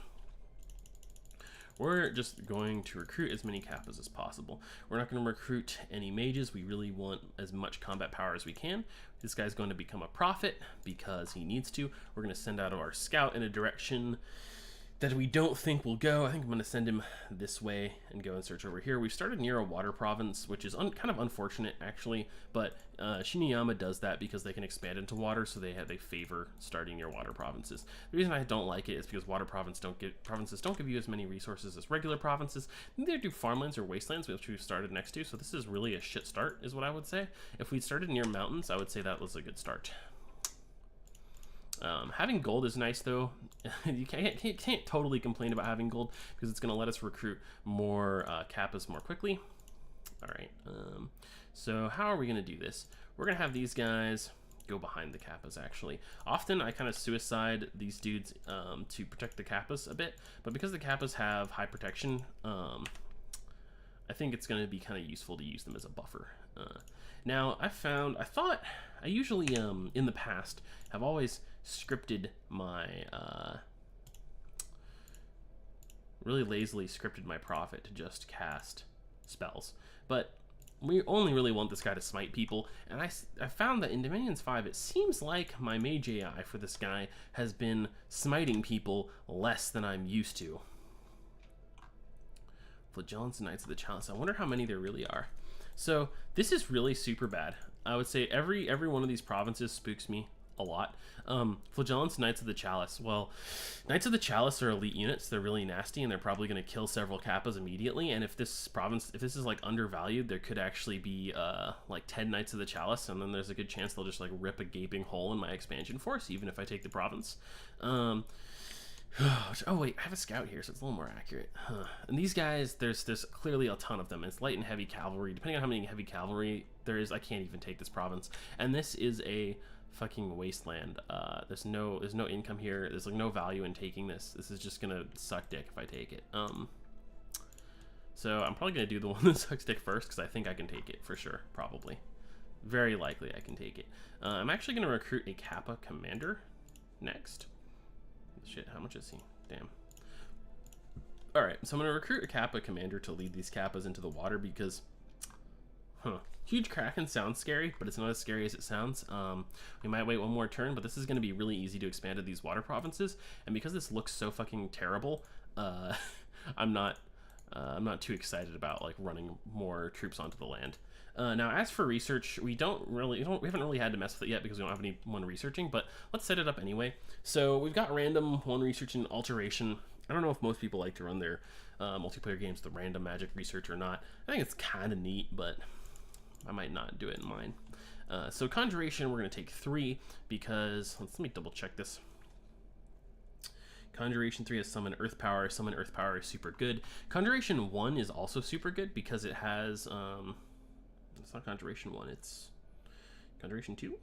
we're just going to recruit as many Kappas as possible. We're not going to recruit any mages. We really want as much combat power as we can. This guy's going to become a prophet because he needs to. We're going to send out our scout in a direction that we don't think will go. I think I'm going to send him this way and go and search over here. We've started near a water province, which is kind of unfortunate actually, but Shinuyama does that because they can expand into water, so they favor starting near water provinces. The reason I don't like it is because water provinces don't give you as many resources as regular provinces. Neither do farmlands or wastelands, which we've started next to, so this is really a shit start is what I would say. If we started near mountains, I would say that was a good start. Having gold is nice though. You can't totally complain about having gold because it's going to let us recruit more Kappas more quickly. Alright, so how are we going to do this? We're going to have these guys go behind the Kappas actually. Often I kind of suicide these dudes to protect the Kappas a bit, but because the Kappas have high protection, I think it's going to be kind of useful to use them as a buffer. Now I usually in the past have always scripted my really lazily scripted my prophet to just cast spells, but we only really want this guy to smite people, and I found that in Dominions 5 it seems like my mage AI for this guy has been smiting people less than I'm used to. Flagellants and Knights of the Chalice, I wonder how many there really are. So this is really super bad. I would say every one of these provinces spooks me a lot. Flagellants, Knights of the Chalice. Well, Knights of the Chalice are elite units. They're really nasty, and they're probably going to kill several Kappas immediately. And if this is like undervalued, there could actually be like 10 Knights of the Chalice, and then there's a good chance they'll just like rip a gaping hole in my expansion force, even if I take the province. Oh wait, I have a scout here, so it's a little more accurate. And these guys, there's clearly a ton of them. It's light and heavy cavalry. Depending on how many heavy cavalry there is, I can't even take this province. And this is a fucking wasteland. There's no income here. There's like no value in taking this. This is just gonna suck dick if I take it. So I'm probably gonna do the one that sucks dick first because I think I can take it for sure. Probably, very likely I can take it. I'm actually gonna recruit a Kappa commander next. Shit, how much is he? Damn. Alright, so I'm going to recruit a Kappa commander to lead these Kappas into the water because... Huge Kraken sounds scary, but it's not as scary as it sounds. We might wait one more turn, but this is going to be really easy to expand to these water provinces. And because this looks so fucking terrible, I'm not too excited about like running more troops onto the land. Now, as for research, we haven't really had to mess with it yet because we don't have anyone researching, but let's set it up anyway. So we've got random one research and alteration. I don't know if most people like to run their multiplayer games with random magic research or not. I think it's kind of neat, but I might not do it in mine. So conjuration, we're going to take 3 because let me double check this. Conjuration 3 has summon earth power. Summon earth power is super good. Conjuration 1 is also super good because it has it's not Conjuration 1, it's Conjuration 2?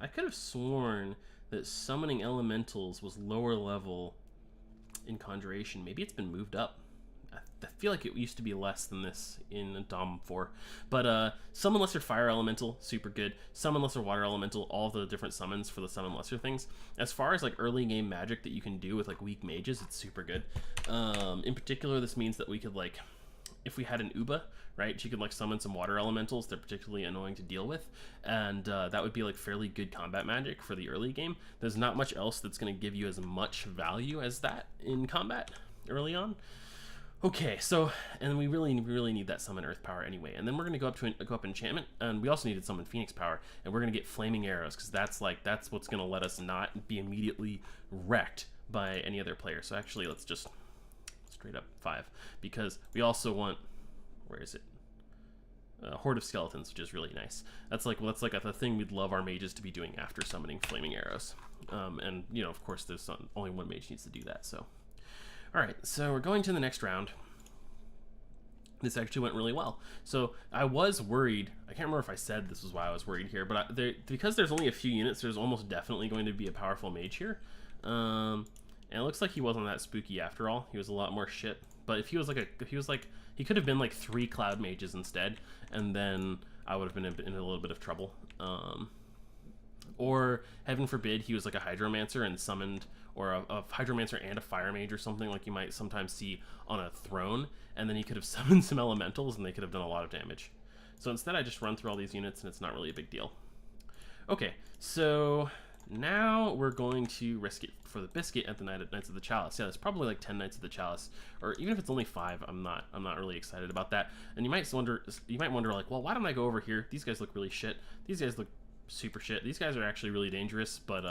I could have sworn that summoning elementals was lower level in Conjuration. Maybe it's been moved up. I feel like it used to be less than this in Dom 4. But summon lesser fire elemental, super good. Summon lesser water elemental, all the different summons for the summon lesser things. As far as like early game magic that you can do with like weak mages, it's super good. In particular, this means that we could like, if we had an Uba, right, she could like summon some water elementals. They're particularly annoying to deal with, and that would be like fairly good combat magic for the early game. There's not much else that's going to give you as much value as that in combat early on. Okay, so, and we really need that summon earth power anyway. And then we're going to go up enchantment, and we also needed summon phoenix power, and we're going to get flaming arrows, because that's what's going to let us not be immediately wrecked by any other player. So actually, let's just straight up 5, because we also want, where is it? Horde of Skeletons, which is really nice. That's like the thing we'd love our mages to be doing after summoning flaming arrows. And you know, of course, there's only one mage needs to do that. So, all right, so we're going to the next round. This actually went really well. So I was worried. I can't remember if I said this was why I was worried here, but because there's only a few units, there's almost definitely going to be a powerful mage here. And it looks like he wasn't that spooky after all. He was a lot more shit. But if he was like, he could have been like 3 cloud mages instead, and then I would have been in a little bit of trouble. Or heaven forbid, he was like a hydromancer and summoned, or a hydromancer and a fire mage or something like you might sometimes see on a throne, and then he could have summoned some elementals and they could have done a lot of damage. So instead I just run through all these units and it's not really a big deal. Okay, so now we're going to risk it for the biscuit at the Knights of the Chalice. Yeah, there's probably like 10 Knights of the Chalice, or even if it's only 5, I'm not really excited about that. And you might wonder like, well, why don't I go over here? These guys look really shit. These guys look super shit. These guys are actually really dangerous, but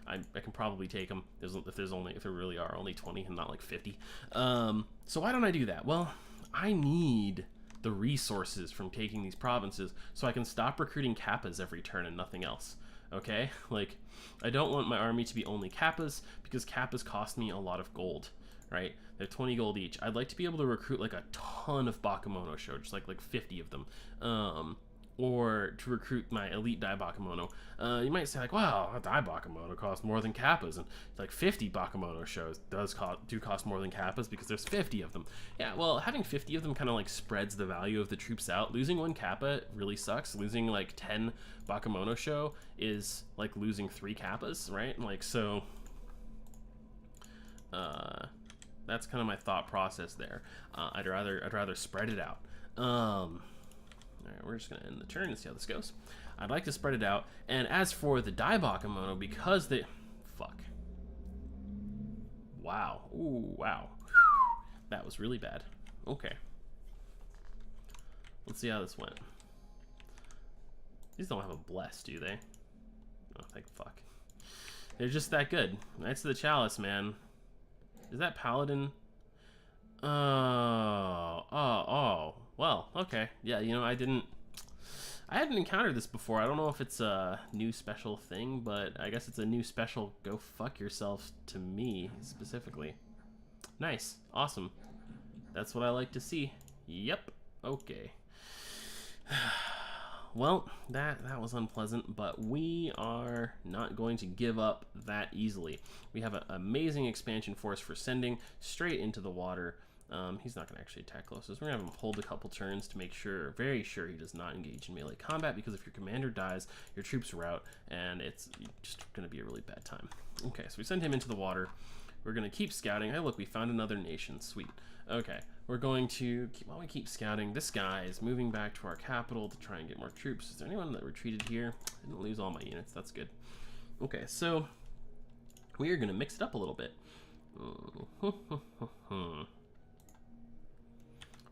I can probably take them if there really are only 20 and not like 50. So why don't I do that? Well, I need the resources from taking these provinces so I can stop recruiting Kappas every turn and nothing else. Okay, like I don't want my army to be only Kappas because Kappas cost me a lot of gold, right? They're 20 gold each. I'd like to be able to recruit like a ton of bakemono show, just like 50 of them. Or to recruit my elite Dai Bakemono. You might say like, wow, a Dai Bakemono costs more than Kappas, and like 50 Bakemono shows do cost more than Kappas because there's 50 of them. Yeah, well, having 50 of them kind of like spreads the value of the troops out. Losing 1 Kappa really sucks. Losing like 10 Bakemono show is like losing 3 Kappas, right? Like, so that's kind of my thought process there. I'd rather spread it out. Alright, we're just going to end the turn and see how this goes. I'd like to spread it out. And as for the Dai Bakemono, because they... Fuck. Wow. Ooh, wow. That was really bad. Okay. Let's see how this went. These don't have a bless, do they? Oh, thank fuck. They're just that good. Knights of the Chalice, man. Is that Paladin? Oh. Well, okay. Yeah, you know, I hadn't encountered this before. I don't know if it's a new special thing, but I guess it's a new special go fuck yourself to me, specifically. Nice. Awesome. That's what I like to see. Yep. Okay. Well, that was unpleasant, but we are not going to give up that easily. We have an amazing expansion force for sending straight into the water. He's not going to actually attack closest. We're going to have him hold a couple turns to make sure, very sure he does not engage in melee combat, because if your commander dies, your troops rout, and it's just going to be a really bad time. Okay, so we send him into the water. we're going to keep scouting. Hey, look, we found another nation. Sweet. Okay, we're going to, while we keep scouting, this guy is moving back to our capital to try and get more troops. Is there anyone that retreated here? I didn't lose all my units. That's good. Okay, so we are going to mix it up a little bit.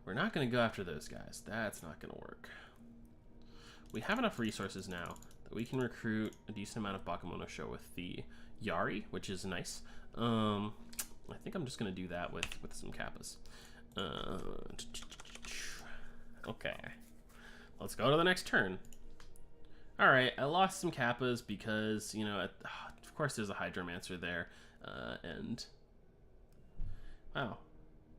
We're not going to go after those guys. That's not going to work. We have enough resources now that we can recruit a decent amount of bakemono show with the Yari, which is nice. I think I'm just going to do that with some kappas. Okay. Let's go to the next turn. Alright, I lost some kappas because, you know, of course there's a Hydromancer there. And... wow.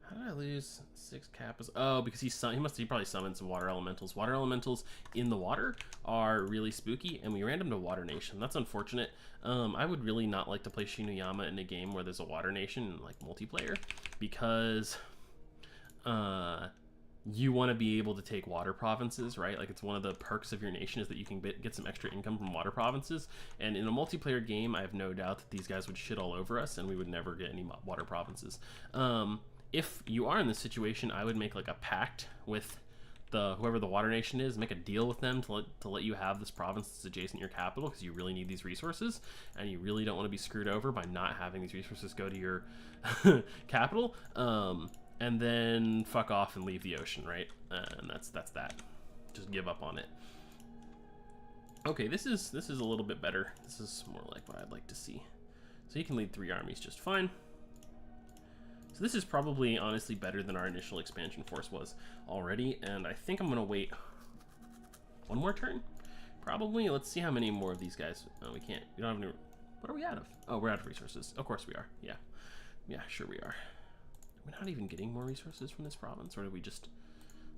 How did I lose 6 kappas? Oh, because he probably summoned some water elementals. Water elementals in the water are really spooky, and we ran them to Water Nation. That's unfortunate. I would really not like to play Shinuyama in a game where there's a Water Nation, like multiplayer, because you want to be able to take water provinces, right? Like, it's one of the perks of your nation is that you can get some extra income from water provinces. And in a multiplayer game, I have no doubt that these guys would shit all over us, and we would never get any water provinces. If you are in this situation, I would make like a pact with whoever the Water Nation is, make a deal with them to let you have this province that's adjacent to your capital, because you really need these resources, and you really don't want to be screwed over by not having these resources go to your capital, and then fuck off and leave the ocean, right? And that's that. Just give up on it. Okay, this is a little bit better. This is more like what I'd like to see. So you can lead 3 armies just fine. So this is probably, honestly, better than our initial expansion force was already, and I think I'm going to wait one more turn, probably. Let's see how many more of these guys. Oh, we can't. We don't have any. What are we out of? Oh, we're out of resources. Of course we are. Yeah. Yeah, sure we are. We're not even getting more resources from this province, or did we just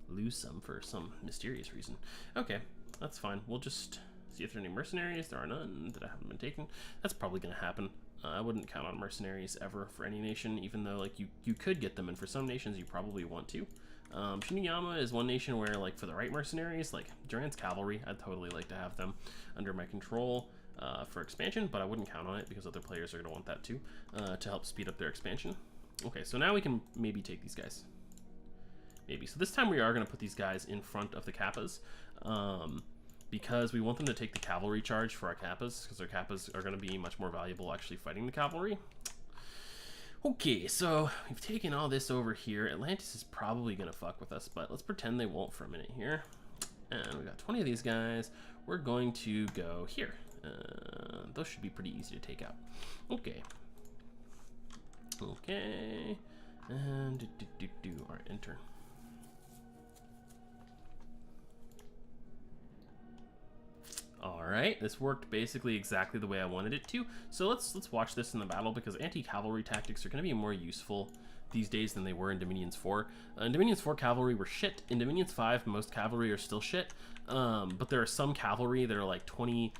lose some for some mysterious reason? Okay, that's fine. We'll just see if there are any mercenaries. There are none that haven't been taken. That's probably going to happen. I wouldn't count on mercenaries ever for any nation, even though like you could get them, and for some nations you probably want to. Shinuyama is one nation where, like, for the right mercenaries, like Duran's cavalry, I'd totally like to have them under my control for expansion, but I wouldn't count on it because other players are going to want that too, to help speed up their expansion. Okay, so now we can maybe take these guys. Maybe. So this time we are going to put these guys in front of the kappas. Because we want them to take the cavalry charge for our kappas, because our kappas are going to be much more valuable actually fighting the cavalry. Okay, so we've taken all this over here. Atlantis is probably going to fuck with us, but let's pretend they won't for a minute here. And we got 20 of these guys. We're going to go here. Those should be pretty easy to take out. Okay. Okay. And all right, enter. Alright, this worked basically exactly the way I wanted it to. So let's watch this in the battle, because anti-cavalry tactics are going to be more useful these days than they were in Dominions 4. In Dominions 4, cavalry were shit. In Dominions 5, most cavalry are still shit. But there are some cavalry that are like 20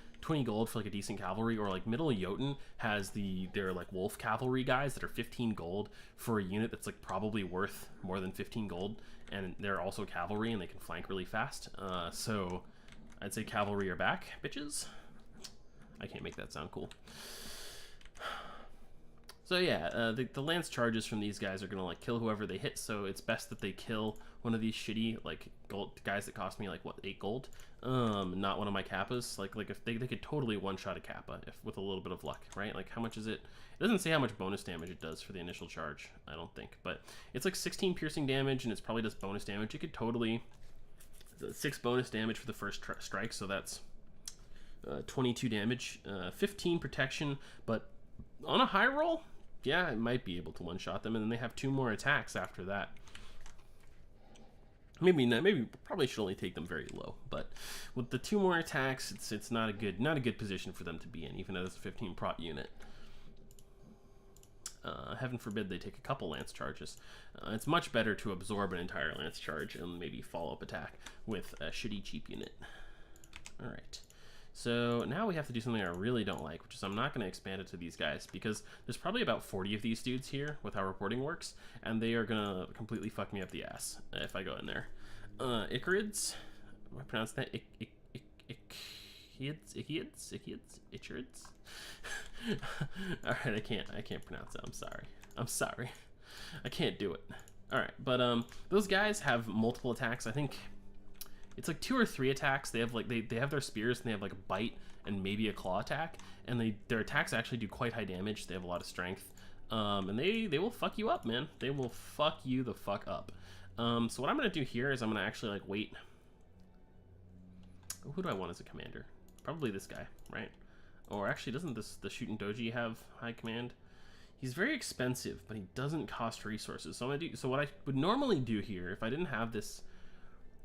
gold for like a decent cavalry, or like Middle Jotun has their like wolf cavalry guys that are 15 gold for a unit that's like probably worth more than 15 gold, and they're also cavalry and they can flank really fast. So I'd say cavalry are back, bitches. I can't make that sound cool. So yeah, the lance charges from these guys are gonna like kill whoever they hit, so it's best that they kill one of these shitty like gold guys that cost me like what, 8 gold, not one of my kappas. Like if they could totally one-shot a kappa with a little bit of luck, right? Like how much is it? It doesn't say how much bonus damage it does for the initial charge, I don't think, but it's like 16 piercing damage, and it's probably does bonus damage. It could totally 6 bonus damage for the first strike, so that's 22 damage, 15 protection, but on a high roll, yeah, it might be able to one-shot them, and then they have 2 more attacks after that. Maybe not, maybe probably should only take them very low, but with the 2 more attacks, it's not a good position for them to be in, even as a 15 prot unit. Heaven forbid they take a couple lance charges. It's much better to absorb an entire lance charge and maybe follow-up attack with a shitty cheap unit. Alright, so now we have to do something I really don't like, which is I'm not going to expand it to these guys, because there's probably about 40 of these dudes here with how reporting works, and they are going to completely fuck me up the ass if I go in there. Icharids? Do I pronounce that? Icharids? All right, I can't pronounce it. I'm sorry. I can't do it. All right, but those guys have multiple attacks. I think it's like 2 or 3 attacks. They have like they have their spears and they have like a bite and maybe a claw attack, and their attacks actually do quite high damage. They have a lot of strength, and they will fuck you up, man. They will fuck you the fuck up. So what I'm gonna do here is I'm gonna actually like wait. Who do I want as a commander? Probably this guy, right? Or actually, doesn't the Shootin' Doji have high command? He's very expensive, but he doesn't cost resources. So I'm gonna do. So what I would normally do here, if I didn't have this,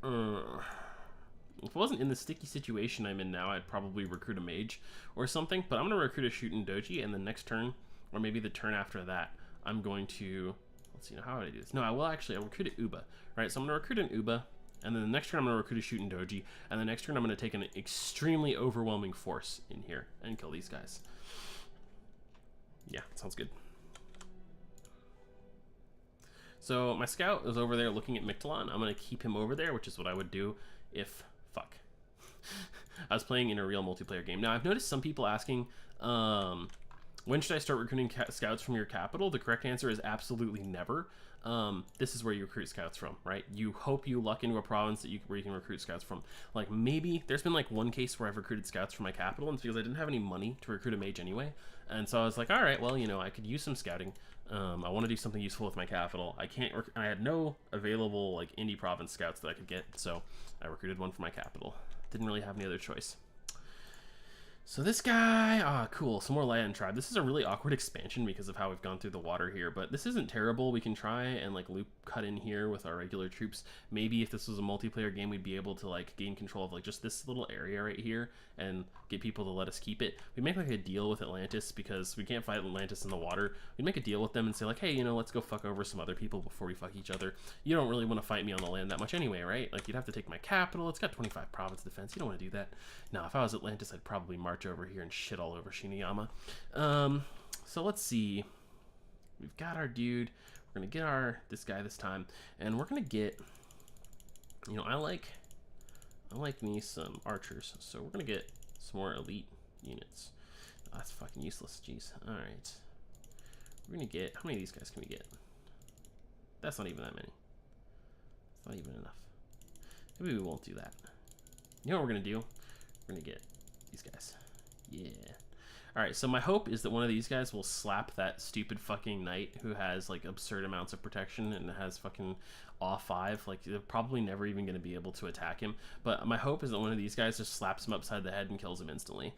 if I wasn't in the sticky situation I'm in now, I'd probably recruit a mage or something. But I'm gonna recruit a Shootin' Doji, and the next turn, or maybe the turn after that, I'm going to. Let's see. Now, how would I do this? No, I will actually. I'll recruit an Uba. Right. So I'm gonna recruit an Uba. And then the next turn I'm going to recruit a Shootin' Doji, and the next turn I'm going to take an extremely overwhelming force in here and kill these guys. Yeah, sounds good. So my scout is over there looking at Mictlan. I'm going to keep him over there, which is what I would do if... Fuck. I was playing in a real multiplayer game. Now, I've noticed some people asking, when should I start recruiting scouts from your capital? The correct answer is absolutely never. This is where you recruit scouts from, right? You hope you luck into a province where you can recruit scouts from. Like, maybe there's been like one case where I've recruited scouts from my capital, and it's because I didn't have any money to recruit a mage anyway. And so I was like, all right, well, you know, I could use some scouting. I want to do something useful with my capital. I had no available like indie province scouts that I could get, so I recruited one from my capital. Didn't really have any other choice. So this guy, cool, some more land tribe. This is a really awkward expansion because of how we've gone through the water here, but this isn't terrible. We can try and like loop cut in here with our regular troops. Maybe if this was a multiplayer game, we'd be able to like gain control of like just this little area right here and get people to let us keep it. We make like a deal with Atlantis because we can't fight Atlantis in the water. We'd make a deal with them and say like, hey, you know, let's go fuck over some other people before we fuck each other. You don't really want to fight me on the land that much anyway, right? Like, you'd have to take my capital. It's got 25 province defense. You don't want to do that. Now, if I was Atlantis, I'd probably march over here and shit all over Shinuyama. So let's see. We've got our dude. We're gonna get this guy this time, and we're gonna get, you know, I like me some archers, so we're gonna get some more elite units. Oh, that's fucking useless. Jeez. All right, we're gonna get, how many of these guys can we get? That's not even that many. It's not even enough. Maybe we won't do that. You know what we're gonna do? We're gonna get these guys. Yeah. Alright, so my hope is that one of these guys will slap that stupid fucking knight who has like absurd amounts of protection and has fucking awe 5. Like, they're probably never even going to be able to attack him. But my hope is that one of these guys just slaps him upside the head and kills him instantly.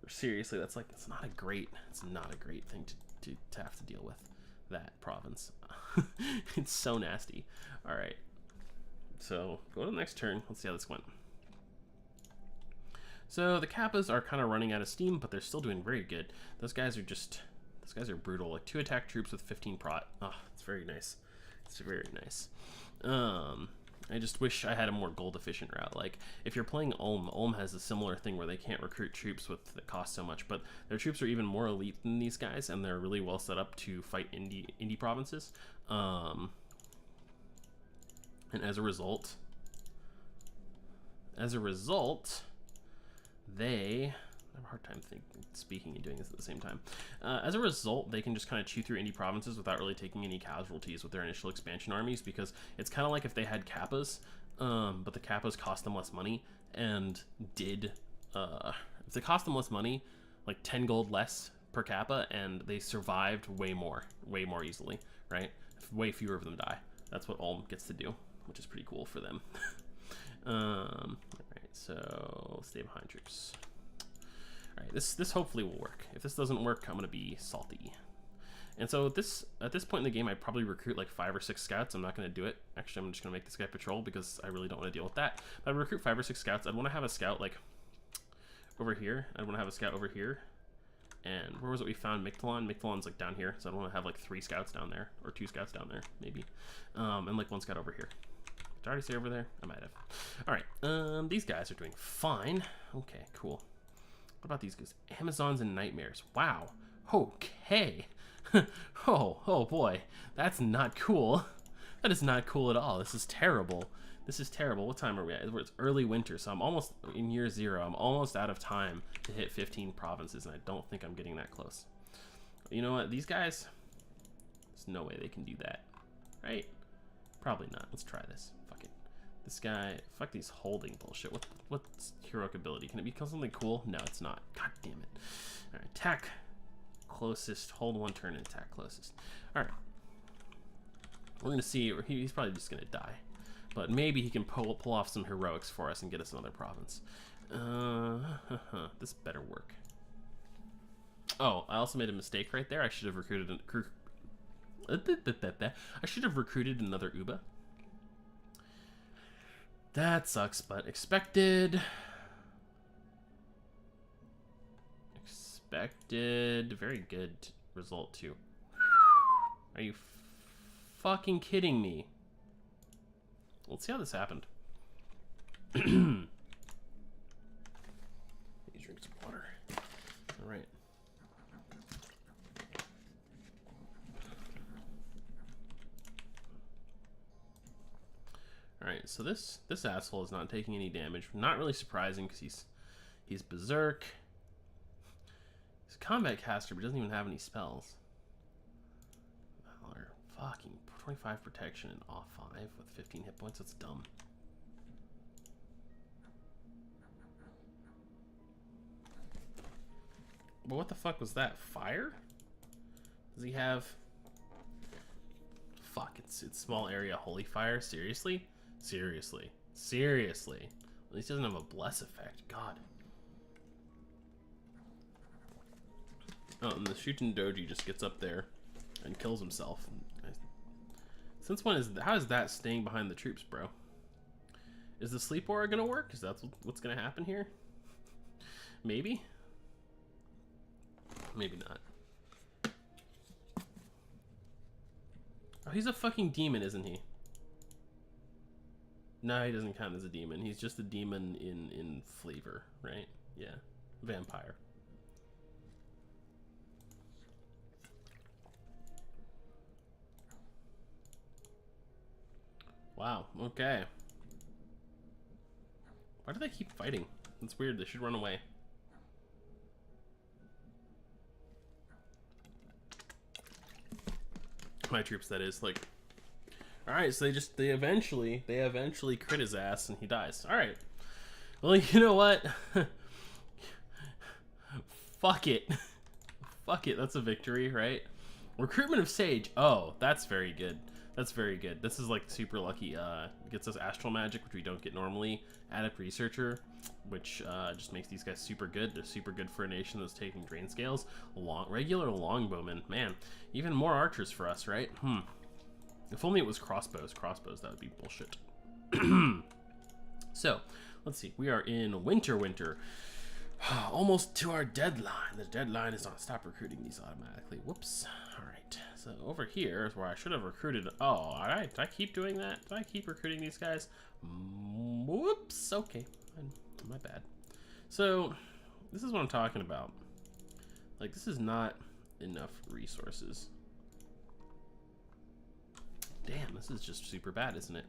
Seriously, that's like, it's not a great thing to have to deal with, that province. It's so nasty. Alright. So, go to the next turn. Let's see how this went. So the Kappas are kind of running out of steam, but they're still doing very good. Those guys are brutal. Like 2 attack troops with 15 prot. Oh, it's very nice. It's very nice. I just wish I had a more gold efficient route. Like, if you're playing Ulm has a similar thing where they can't recruit troops that cost so much, but their troops are even more elite than these guys, and they're really well set up to fight indie provinces. And as a result, they I have a hard time speaking and doing this at the same time. As a result, they can just kind of chew through indie provinces without really taking any casualties with their initial expansion armies, because it's kind of like if they had Kappas, but the Kappas cost them less money, and if they cost them less money, like 10 gold less per Kappa, and they survived way more easily, right? Way fewer of them die. That's what Ulm gets to do, which is pretty cool for them. Alright, so stay behind troops. Alright, this hopefully will work. If this doesn't work, I'm gonna be salty. And so at this point in the game, I'd probably recruit like 5 or 6 scouts. I'm not gonna do it. Actually, I'm just gonna make this guy patrol because I really don't want to deal with that. But I'd recruit 5 or 6 scouts. I'd want to have a scout like over here. I'd want to have a scout over here. And where was it we found Mictlan? Mictlan's like down here, so I'd want to have like 3 scouts down there, or 2 scouts down there, maybe. And like 1 scout over here. Did I already say over there? I might have. Alright, these guys are doing fine. Okay, cool. What about these guys? Amazons and Nightmares. Wow. Okay. oh boy. That's not cool. That is not cool at all. This is terrible. This is terrible. What time are we at? It's early winter, so I'm almost in year 0. I'm almost out of time to hit 15 provinces, and I don't think I'm getting that close. You know what? These guys, there's no way they can do that, right? Probably not. Let's try this. Fuck it. This guy, fuck these holding bullshit. What's heroic ability? Can it become something cool? No, it's not. God damn it. All right, attack closest. Hold 1 turn and attack closest. All right. We're gonna see. He's probably just gonna die, but maybe he can pull off some heroics for us and get us another province. This better work. Oh, I also made a mistake right there. I should have recruited another Uba. That sucks, but expected. Very good result too. Are you fucking kidding me? Let's see how this happened. Let me drink some water. All right. All right. So this asshole is not taking any damage. Not really surprising because he's berserk. He's a combat caster, but doesn't even have any spells. Valor, fucking 25 protection and off 5 with 15 hit points. That's dumb. But what the fuck was that? Fire? Does he have? Fuck! It's small area holy fire. Seriously? Seriously? Seriously? At least he doesn't have a bless effect. God. Oh, and the Shuten Doji just gets up there and kills himself. Since when is how is that staying behind the troops, bro? Is the sleep aura gonna work? Is that what's gonna happen here? Maybe. Maybe not. Oh, he's a fucking demon, isn't he? No, he doesn't count as a demon. He's just a demon in flavor, right? Yeah, vampire. Wow, okay. Why do they keep fighting? That's weird, they should run away. My troops, that is. Like, alright, so they eventually crit his ass and he dies. Alright. Well, you know what? Fuck it. Fuck it, that's a victory, right? Recruitment of Sage. Oh, that's very good. That's very good. This is like super lucky. It gets us Astral Magic, which we don't get normally. Adept Researcher, which just makes these guys super good. They're super good for a nation that's taking Drain Scales. Regular Longbowmen. Man, even more archers for us, right? If only it was crossbows. Crossbows, that would be bullshit. So, let's see. We are in winter. Almost to our deadline. The deadline is on. Stop recruiting these automatically. Whoops. All right. So over here is where I should have recruited. Oh, all right. Did I keep doing that? Did I keep recruiting these guys? Whoops. Okay. My bad. So this is what I'm talking about. Like, this is not enough resources. Damn, this is just super bad, isn't it?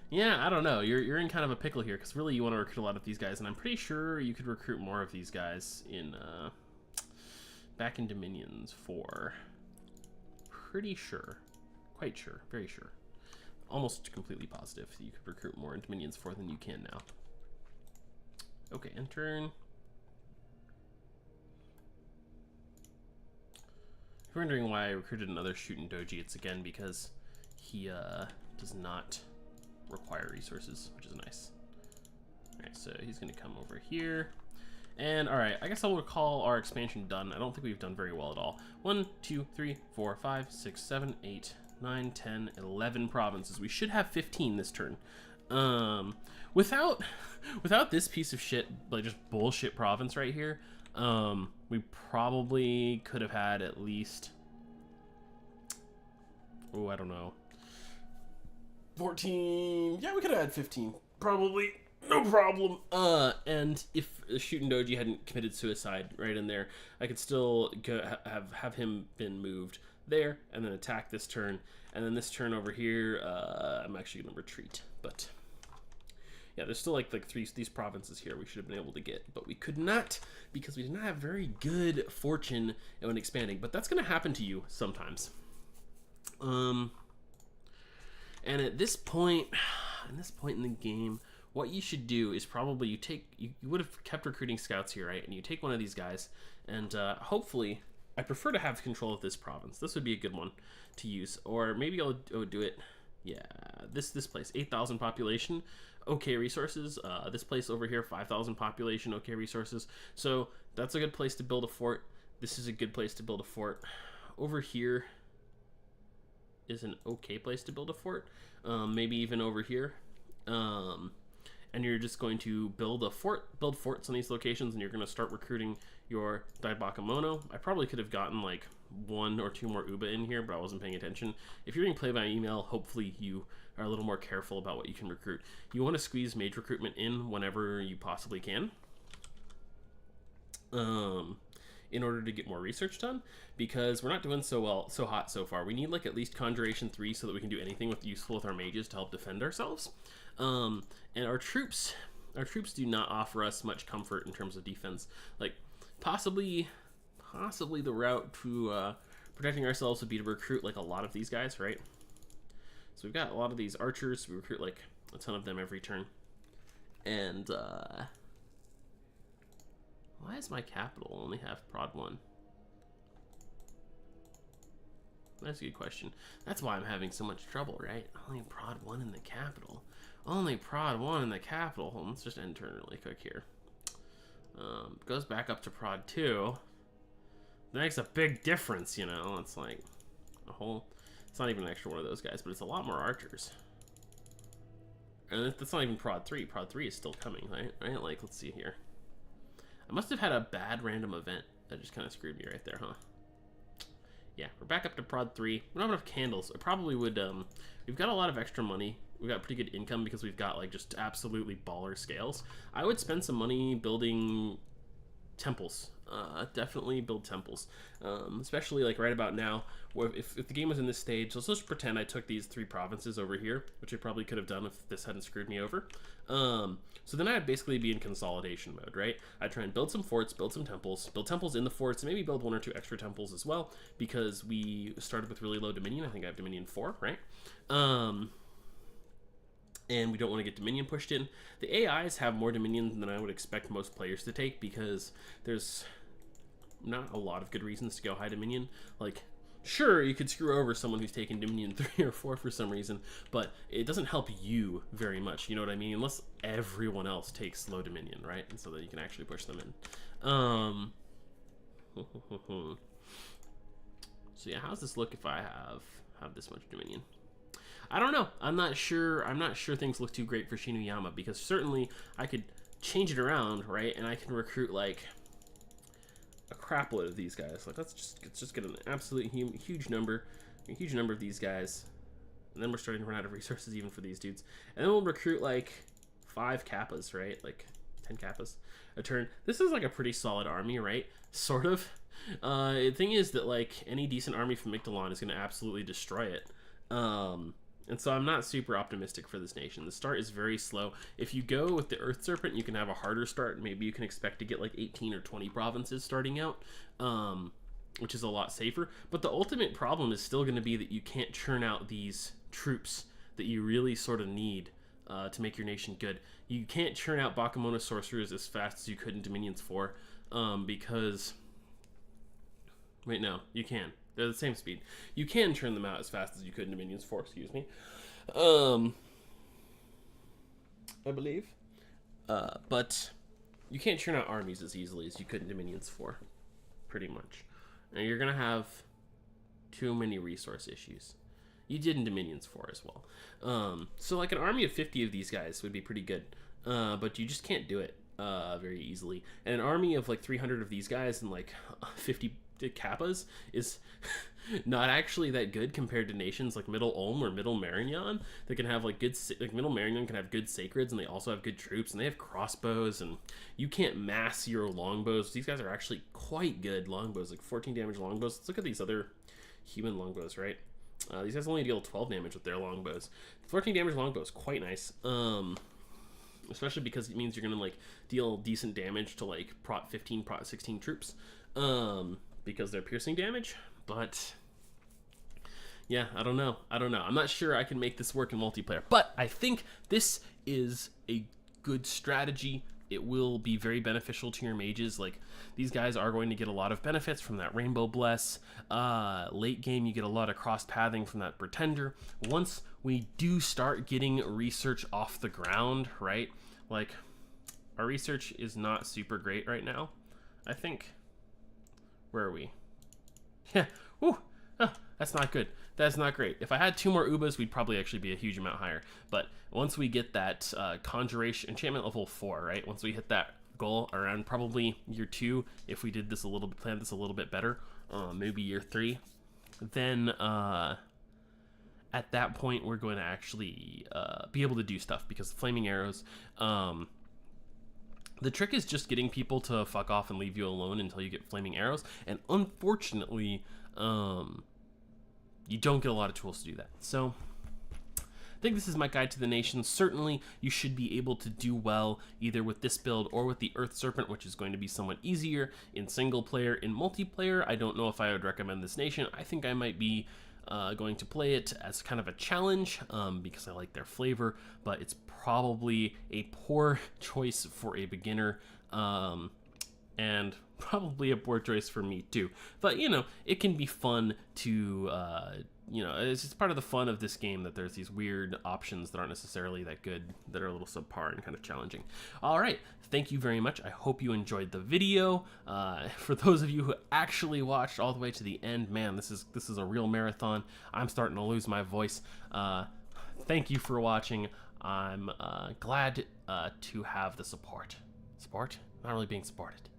Yeah, I don't know. You're in kind of a pickle here, because really you want to recruit a lot of these guys, and I'm pretty sure you could recruit more of these guys in back in Dominions 4. Pretty sure. Quite sure. Very sure. Almost completely positive that you could recruit more in Dominions 4 than you can now. Okay, end turn. If you're wondering why I recruited another Shuten Doji, it's again because he does not require resources, which is nice. Alright, so he's gonna come over here. And alright, I guess I'll call our expansion done. I don't think we've done very well at all. 1, 2, 3, 4, 5, 6, 7, 8, 9, 10, 11 provinces. We should have 15 this turn. Without this piece of shit, like just bullshit province right here, we probably could have had at least, oh, I don't know, 14. Yeah, we could have had 15. Probably. No problem. And if Shuten Doji hadn't committed suicide right in there, I could still go have him been moved there, and then attack this turn. And then this turn over here, I'm actually going to retreat. But yeah, there's still like these provinces here we should have been able to get, but we could not because we did not have very good fortune when expanding. But that's going to happen to you sometimes. And at this point, in the game, what you should do is probably you would have kept recruiting scouts here, right? And you take one of these guys, and hopefully, I prefer to have control of this province. This would be a good one to use, or maybe I'll do it. Yeah, this place, 8,000 population, okay resources. This place over here, 5,000 population, okay resources. So that's a good place to build a fort. This is a good place to build a fort. Over here is an okay place to build a fort. Maybe even over here. And you're just going to build forts on these locations, and you're going to start recruiting your bakemono. I probably could have gotten like 1 or 2 more Uba in here, but I wasn't paying attention. If you're being played by email, hopefully you are a little more careful about what you can recruit. You want to squeeze mage recruitment in whenever you possibly can, in order to get more research done, because we're not doing so hot so far. We need like at least Conjuration 3 so that we can do anything useful with our mages to help defend ourselves. And our troops do not offer us much comfort in terms of defense. Like possibly the route to protecting ourselves would be to recruit like a lot of these guys, right? So we've got a lot of these archers. We recruit like a ton of them every turn. And why does my capital only have prod 1? That's a good question. That's why I'm having so much trouble, right? Only prod 1 in the capital. Only prod 1 in the capital. Hold on, let's just end turn really quick here. Goes back up to prod 2. That makes a big difference, you know. It's like a whole... It's not even an extra one of those guys, but it's a lot more archers. And that's not even prod 3. Prod 3 is still coming, right? Like, let's see here. I must have had a bad random event that just kind of screwed me right there, huh? Yeah, we're back up to prod 3. We don't have enough candles. I probably would, we've got a lot of extra money. We've got pretty good income because we've got, like, just absolutely baller scales. I would spend some money building temples. Definitely build temples. Especially, like, right about now. Where if the game was in this stage, let's just pretend I took these 3 provinces over here, which I probably could have done if this hadn't screwed me over. So then I'd basically be in consolidation mode, right? I'd try and build some forts, build some temples, build temples in the forts, and maybe build 1 or 2 extra temples as well, because we started with really low Dominion. I think I have Dominion 4, right? And we don't want to get Dominion pushed in. The AIs have more Dominion than I would expect most players to take, because there's not a lot of good reasons to go high Dominion. Like, sure, you could screw over someone who's taken Dominion 3 or 4 for some reason, but it doesn't help you very much, you know what I mean? Unless everyone else takes low Dominion, right? And so that you can actually push them in. So yeah, how's this look if I have this much Dominion? I don't know. I'm not sure things look too great for Shinuyama, because certainly I could change it around, right? And I can recruit like a crapload of these guys. Like let's just get an absolute huge number of these guys, and then we're starting to run out of resources even for these dudes. And then we'll recruit like 5 kappas, right? Like 10 kappas a turn. This is like a pretty solid army, right? Sort of. The thing is that like any decent army from Migdalon is going to absolutely destroy it. And so I'm not super optimistic for this nation. The start is very slow. If you go with the Earth Serpent, you can have a harder start. Maybe you can expect to get like 18 or 20 provinces starting out, which is a lot safer. But the ultimate problem is still going to be that you can't churn out these troops that you really sort of need to make your nation good. You can't churn out bakemono sorcerers as fast as you could in Dominions 4, because... Wait, no, you can. They're the same speed. You can churn them out as fast as you could in Dominions 4, excuse me. I believe. But you can't churn out armies as easily as you could in Dominions 4, pretty much. And you're going to have too many resource issues. You did in Dominions 4 as well. So like an army of 50 of these guys would be pretty good. But you just can't do it very easily. And an army of like 300 of these guys and like 50 kappas is not actually that good compared to nations like Middle Ulm or Middle Marignan that can have like good, like Middle Marignan can have good sacreds, and they also have good troops, and they have crossbows, and you can't mass your longbows. These guys are actually quite good longbows, like 14 damage longbows. Let's look at these other human longbows, right? These guys only deal 12 damage with their longbows. 14 damage longbow is quite nice. Especially because it means you're gonna like deal decent damage to like prot 15, prot 16 troops, because they're piercing damage. But yeah, I don't know. I'm not sure I can make this work in multiplayer, but I think this is a good strategy. It will be very beneficial to your mages. Like, these guys are going to get a lot of benefits from that Rainbow Bless. Late game, you get a lot of cross-pathing from that Pretender. Once we do start getting research off the ground, right? Like, our research is not super great right now, I think. Where are we? Yeah, woo! Oh, that's not good. That's not great. If I had 2 more Ubas, we'd probably actually be a huge amount higher. But once we get that Conjuration, enchantment level 4, right? Once we hit that goal around probably year 2, if we did this a little bit, planned this a little bit better, maybe year 3, then at that point we're going to actually be able to do stuff, because Flaming Arrows, the trick is just getting people to fuck off and leave you alone until you get Flaming Arrows, and unfortunately, you don't get a lot of tools to do that. So I think this is my guide to the nation. Certainly you should be able to do well either with this build or with the Earth Serpent, which is going to be somewhat easier in single player. In multiplayer, I don't know if I would recommend this nation. I think I might be going to play it as kind of a challenge, because I like their flavor, but it's probably a poor choice for a beginner, and probably a poor choice for me too. But you know, it can be fun to you know, it's just part of the fun of this game that there's these weird options that aren't necessarily that good, that are a little subpar and kind of challenging. All right, thank you very much. I hope you enjoyed the video. For those of you who actually watched all the way to the end, man, this is a real marathon. I'm starting to lose my voice. Thank you for watching. I'm glad to have the support. Support? Not really being supported.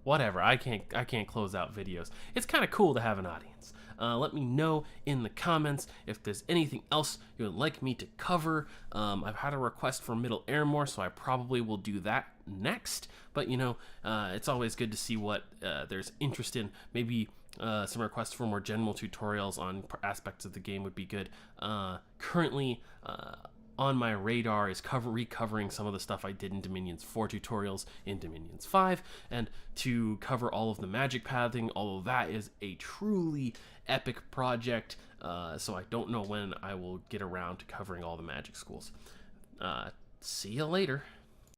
Whatever, I can't close out videos. It's kind of cool to have an audience. Let me know in the comments if there's anything else you would like me to cover. I've had a request for Middle Air more, so I probably will do that next. But you know, it's always good to see what there's interest in. Maybe some requests for more general tutorials on aspects of the game would be good. Currently, on my radar is recovering some of the stuff I did in Dominions 4 tutorials in Dominions 5, and to cover all of the magic pathing, although that is a truly epic project, so I don't know when I will get around to covering all the magic schools. See you later.